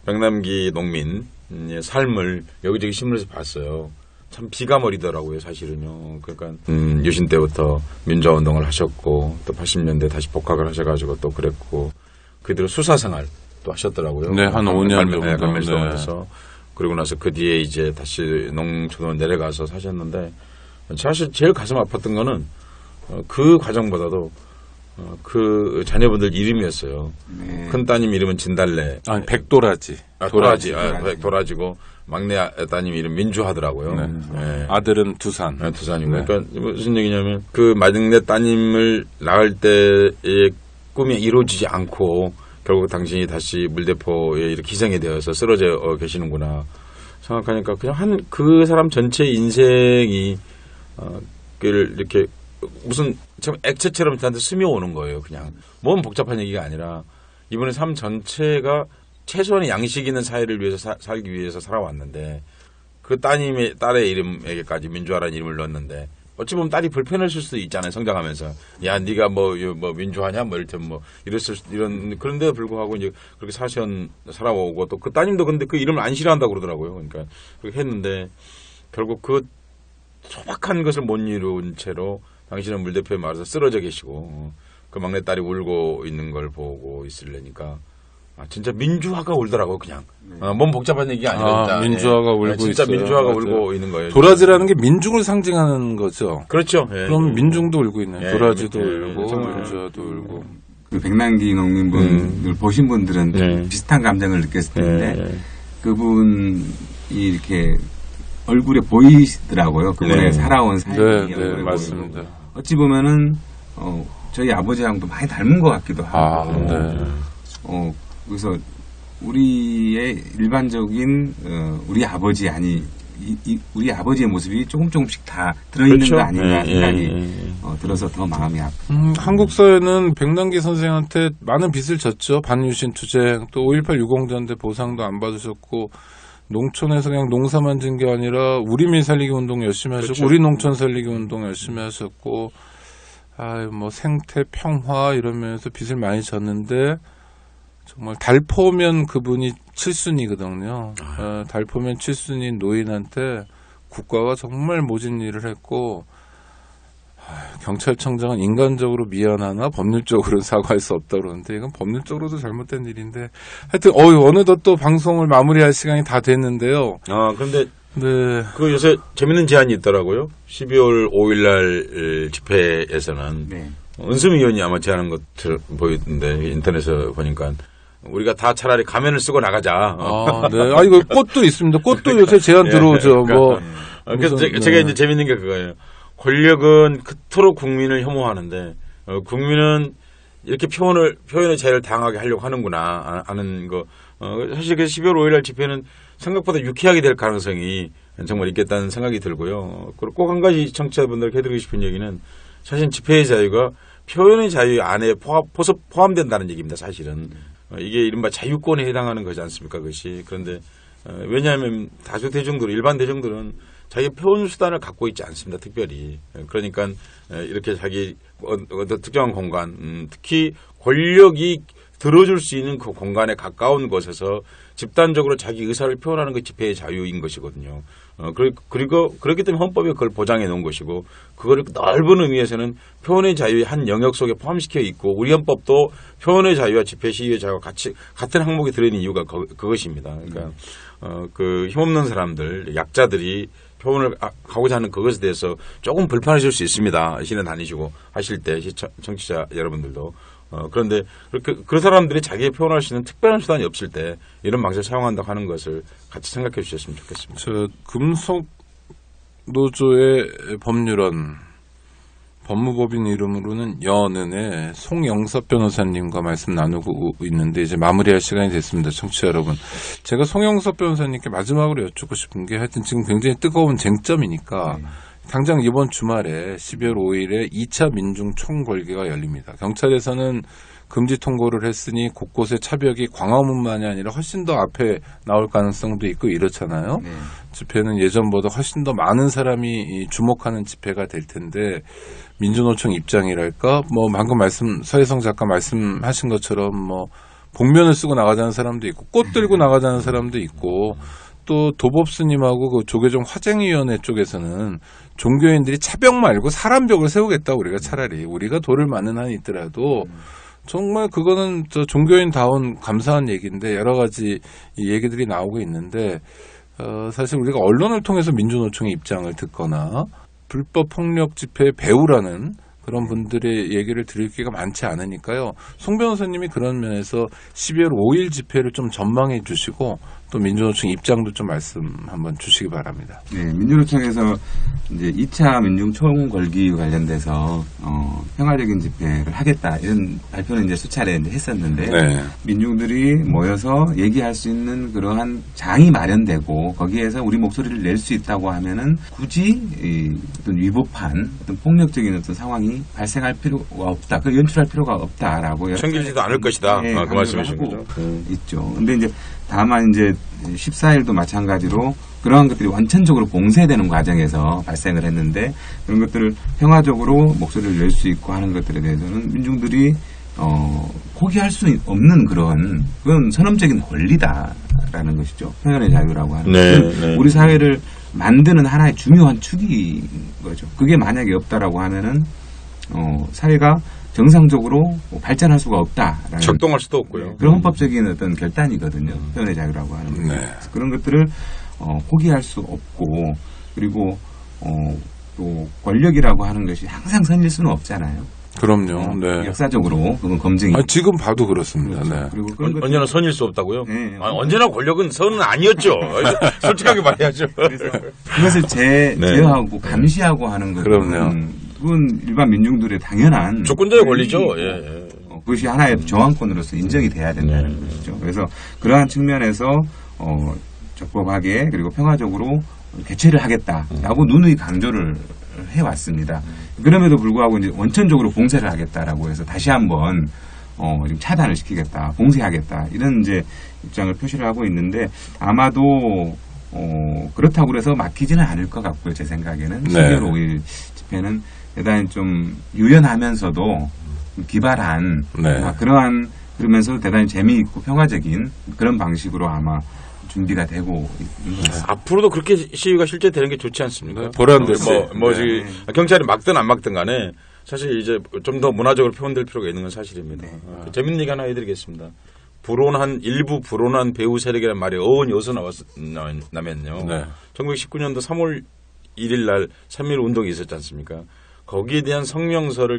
백남기 농민의 삶을 여기저기 신문에서 봤어요. 참 비가 머리더라고요, 사실은요. 그러니까 유신 때부터 민주화운동을 하셨고 또 80년대 다시 복학을 하셔가지고 또 그랬고 그대로 수사생활 또 하셨더라고요. 네, 한 5년 정도. 감멸성원에서 그리고 나서 그 뒤에 이제 다시 농촌으로 내려가서 사셨는데 사실 제일 가슴 아팠던 거는 그 과정보다도 그 자녀분들 이름이었어요. 네. 큰 따님 이름은 진달래. 아니, 백도라지. 도라지고 막내 따님 이름 민주하더라고요. 네. 네. 아들은 두산. 네, 두산이고. 네. 그러니까 무슨 얘기냐면 그 막내 따님을 낳을 때의 꿈이 이루어지지 않고 결국 당신이 다시 물대포에 이렇게 희생이 되어서 쓰러져 계시는구나 생각하니까 그냥 그 사람 전체의 인생이 그를 이렇게 무슨 참 액체처럼 저한테 스며오는 거예요. 그냥 뭔 복잡한 얘기가 아니라 이분의 삶 전체가 최소한의 양식 있는 사회를 위해서 살기 위해서 살아왔는데 그 딸의 이름에게까지 민주화라는 이름을 넣었는데 어찌 보면 딸이 불편했을 수도 있잖아요. 성장하면서 야 네가 뭐 민주화냐 뭐 이런 이런 그런데도 불구하고 이제 그렇게 살아오고 또 그 따님도 근데 그 이름을 안 싫어한다고 그러더라고요. 그러니까 그렇게 했는데 결국 그 소박한 것을 못 이룬 채로 당신은 물대포에 맞아서 쓰러져 계시고 그 막내 딸이 울고 있는 걸 보고 있으려니까 진짜 민주화가 울더라고요. 그냥 뭔 복잡한 얘기가 아니라 진짜 민주화가 울고 진짜 있어요. 민주화가 맞아요. 울고 있는 거예요. 도라지라는 게 민중을 상징하는 거죠. 그렇죠. 예. 그럼 민중도 울고 있네요. 예, 도라지도 예, 울고 정말. 민주화도 울고. 그 백남기 농민분들 보신 분들은 네. 비슷한 감정을 느꼈을 텐데 네. 그분이 이렇게 얼굴에 보이시더라고요. 그분의 네. 살아온 삶이 네, 얼굴에 맞습니다. 보이고. 어찌 보면은 저희 아버지랑도 많이 닮은 것 같기도 하고. 네. 그래서 우리의 일반적인 우리 아버지 우리 아버지의 모습이 조금씩 다 들어있는 그렇죠. 거 아닌가 생각이 예. 들어서 더 마음이 아프고. 한국 사회는 백남기 선생한테 많은 빚을 졌죠. 반유신 투쟁, 또 5.18 유공자인데 보상도 안 받으셨고, 농촌에서 그냥 농사만 진 게 아니라 우리 민 살리기 운동 열심히 하셨고, 그렇죠. 우리 농촌 살리기 운동 열심히 하셨고, 뭐 생태 평화 이러면서 빚을 많이 졌는데, 정말 달포면 그분이 7순위거든요. 달포면 7순위 노인한테 국가가 정말 모진 일을 했고, 경찰청장은 인간적으로 미안하나 법률적으로는 사과할 수 없다 그러는데 이건 법률적으로도 잘못된 일인데 하여튼 어느덧 또 방송을 마무리할 시간이 다 됐는데요. 그런데 네. 그 요새 재밌는 제안이 있더라고요. 12월 5일날 집회에서는 네. 은수미 의원이 아마 제안한 것을 보이던데 인터넷에 보니까 우리가 다 차라리 가면을 쓰고 나가자. 네. 이거 꽃도 있습니다. 꽃도 요새 제안 들어오죠. 그래서 무슨, 제가 이제 재밌는 게 그거예요. 권력은 그토록 국민을 혐오하는데 국민은 이렇게 표현의 자유를 당하게 하려고 하는구나 하는 거. 사실 그 12월 5일날 집회는 생각보다 유쾌하게 될 가능성이 정말 있겠다는 생각이 들고요. 그리고 꼭 한 가지 청취자분들께 해드리고 싶은 얘기는 사실 집회의 자유가 표현의 자유 안에 포함된다는 얘기입니다. 사실은 이게 이른바 자유권에 해당하는 거지 않습니까? 그것이. 그런데 왜냐하면 다수 대중들, 일반 대중들은 자기 표현 수단을 갖고 있지 않습니다. 특별히. 그러니까 이렇게 자기 어떤 특정한 공간, 특히 권력이 들어줄 수 있는 그 공간에 가까운 곳에서 집단적으로 자기 의사를 표현하는 게 집회의 자유인 것이거든요. 그리고 그렇기 때문에 헌법에 그걸 보장해 놓은 것이고, 그거를 넓은 의미에서는 표현의 자유의 한 영역 속에 포함시켜 있고, 우리 헌법도 표현의 자유와 집회 시위의 자유가 같은 항목에 들어있는 이유가 그것입니다. 그러니까 그 힘없는 사람들, 약자들이 표현을 하고자 하는 그것에 대해서 조금 불편하실 수 있습니다. 시내 다니시고 하실 때, 청취자 여러분들도. 그런데 그 사람들이 자기의 표현할 수 있는 특별한 수단이 없을 때 이런 방식을 사용한다고 하는 것을 같이 생각해 주셨으면 좋겠습니다. 금속 노조의 법률원 법무법인 이름으로는 연은의 송영섭 변호사님과 말씀 나누고 있는데 이제 마무리할 시간이 됐습니다. 청취자 여러분. 제가 송영섭 변호사님께 마지막으로 여쭙고 싶은 게 하여튼 지금 굉장히 뜨거운 쟁점이니까 당장 이번 주말에 12월 5일에 2차 민중 총궐기가 열립니다. 경찰에서는 금지 통고를 했으니 곳곳에 차벽이 광화문만이 아니라 훨씬 더 앞에 나올 가능성도 있고 이렇잖아요. 집회는 예전보다 훨씬 더 많은 사람이 주목하는 집회가 될 텐데 민주노총 입장이랄까 방금 서혜성 작가 말씀하신 것처럼 복면을 쓰고 나가자는 사람도 있고 꽃 들고 나가자는 사람도 있고 또 도법스님하고 그 조계종 화쟁위원회 쪽에서는 종교인들이 차벽 말고 사람벽을 세우겠다. 우리가 돌을 맞는 한이 있더라도 정말 그거는 종교인다운 감사한 얘기인데 여러 가지 얘기들이 나오고 있는데 사실 우리가 언론을 통해서 민주노총의 입장을 듣거나 불법 폭력 집회의 배우라는 그런 분들의 얘기를 들을 기회가 많지 않으니까요. 송 변호사님이 그런 면에서 12월 5일 집회를 좀 전망해 주시고 또 민주노총 입장도 좀 말씀 한번 주시기 바랍니다. 네, 민주노총에서 이제 2차 민중총궐기 관련돼서 평화적인 집회를 하겠다 이런 발표는 이제 수차례 이제 했었는데 민중들이 모여서 얘기할 수 있는 그러한 장이 마련되고 거기에서 우리 목소리를 낼 수 있다고 하면은 굳이 어떤 위법한 어떤 폭력적인 어떤 상황이 발생할 필요가 없다. 그 연출할 필요가 없다라고 생기지도 않을 것이다. 그 말씀이신 거죠. 있죠. 근데 이제 다만 이제 14일도 마찬가지로 그러한 것들이 원천적으로 봉쇄되는 과정에서 발생을 했는데 그런 것들을 평화적으로 목소리를 낼 수 있고 하는 것들에 대해서는 민중들이 포기할 수 없는 그건 선언적인 권리다라는 것이죠. 표현의 자유라고 하는 것은 우리 사회를 만드는 하나의 중요한 축인 거죠. 그게 만약에 없다라고 하면은 사회가 정상적으로 발전할 수가 없다라는 작동할 수도 없고요. 그런 헌법적인 어떤 결단이거든요. 표현의 자유라고 하는 것. 그런 것들을 포기할 수 없고 그리고 또 권력이라고 하는 것이 항상 선일 수는 없잖아요. 그럼요. 네. 역사적으로 그건 검증이. 지금 봐도 그렇습니다. 그렇죠. 네. 그리고 언제나 선일 수 없다고요? 네. 언제나 권력은 선은 아니었죠. 솔직하게 말해야죠. 그래서 그것을 제어하고 감시하고 하는 것은 그건 일반 민중들의 당연한 조건적인 권리죠. 그것이 하나의 저항권으로서 인정이 돼야 된다는 것이죠. 그래서 그러한 측면에서 적법하게 그리고 평화적으로 개최를 하겠다라고 누누이 강조를 해왔습니다. 그럼에도 불구하고 이제 원천적으로 봉쇄를 하겠다라고 해서 다시 한번 좀 차단을 시키겠다, 봉쇄하겠다 이런 이제 입장을 표시를 하고 있는데 아마도 그렇다고 해서 막히지는 않을 것 같고요. 제 생각에는 12월 5일 집회는 대단히 좀 유연하면서도 기발한 그러면서 대단히 재미있고 평화적인 그런 방식으로 아마 준비가 되고 있는 것 같습니다. 앞으로도 그렇게 시위가 실제 되는 게 좋지 않습니까? 보람됐어요. 경찰이 막든 안 막든 간에 사실 이제 좀 더 문화적으로 표현될 필요가 있는 건 사실입니다. 재밌는 얘기 하나 해드리겠습니다. 일부 불온한 배우 세력이라는 말이 어원이 어디서 나면요. 1919년도 3월 1일 날 3.1 운동이 있었지 않습니까? 거기에 대한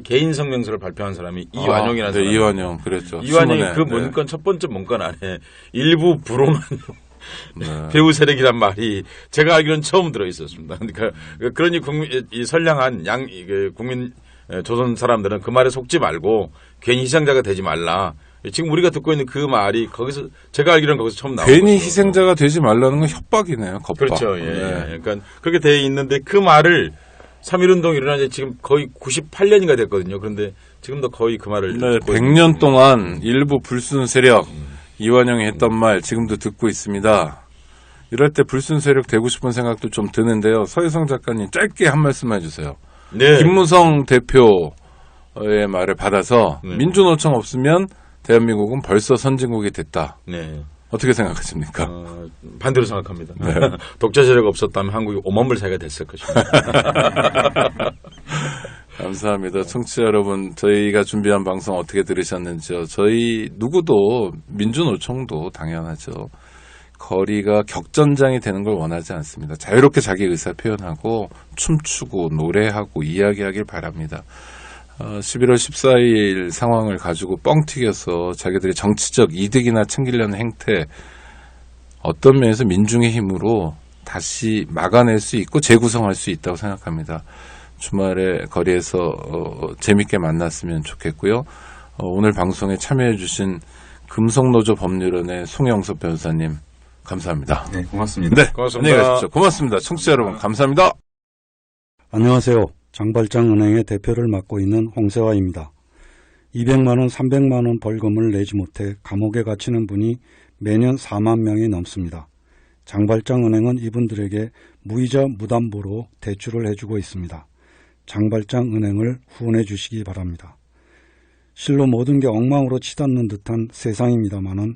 개인 성명서를 발표한 사람이 이완용이라는 사람. 이완용, 그랬죠. 이완용이 그 문건, 첫 번째 문건 안에 일부 불온한 배우 세력이란 말이 제가 알기로는 처음 들어 있었습니다. 그러니까 그러니 이 선량한 국민 조선 사람들은 그 말에 속지 말고 괜히 희생자가 되지 말라. 지금 우리가 듣고 있는 그 말이 거기서 제가 알기로는 거기서 처음 나온 괜히 거죠. 희생자가 되지 말라는 건 협박이네요. 겁박. 그렇죠. 그러니까 그렇게 돼 있는데 그 말을 3.1운동이 일어난 지 지금 거의 98년인가 됐거든요. 그런데 지금도 거의 그 말을 100년 동안 일부 불순 세력 이완용이 했던 말 지금도 듣고 있습니다. 이럴 때 불순 세력 되고 싶은 생각도 좀 드는데요. 서희성 작가님 짧게 한 말씀 해주세요. 네. 김무성 대표의 말을 받아서 네. 민주노총 없으면 대한민국은 벌써 선진국이 됐다. 네. 어떻게 생각하십니까? 반대로 생각합니다. 네. 독재 세력 없었다면 한국이 5만 불 사이가 됐을 것입니다. 감사합니다. 청취자 여러분, 저희가 준비한 방송 어떻게 들으셨는지요? 저희 누구도 민주노총도 당연하죠. 거리가 격전장이 되는 걸 원하지 않습니다. 자유롭게 자기 의사 표현하고 춤추고 노래하고 이야기하길 바랍니다. 11월 14일 상황을 가지고 뻥튀겨서 자기들이 정치적 이득이나 챙기려는 행태, 어떤 면에서 민중의 힘으로 다시 막아낼 수 있고 재구성할 수 있다고 생각합니다. 주말에 거리에서 재밌게 만났으면 좋겠고요. 오늘 방송에 참여해 주신 금속노조 법률원의 송영섭 변호사님 감사합니다. 네, 고맙습니다. 네, 고맙습니다. 안녕히 가십시오. 고맙습니다. 청취자 여러분 감사합니다. 안녕하세요. 장발장은행의 대표를 맡고 있는 홍세화입니다. 200만 원, 300만 원 벌금을 내지 못해 감옥에 갇히는 분이 매년 4만 명이 넘습니다. 장발장은행은 이분들에게 무이자 무담보로 대출을 해주고 있습니다. 장발장은행을 후원해 주시기 바랍니다. 실로 모든 게 엉망으로 치닫는 듯한 세상입니다마는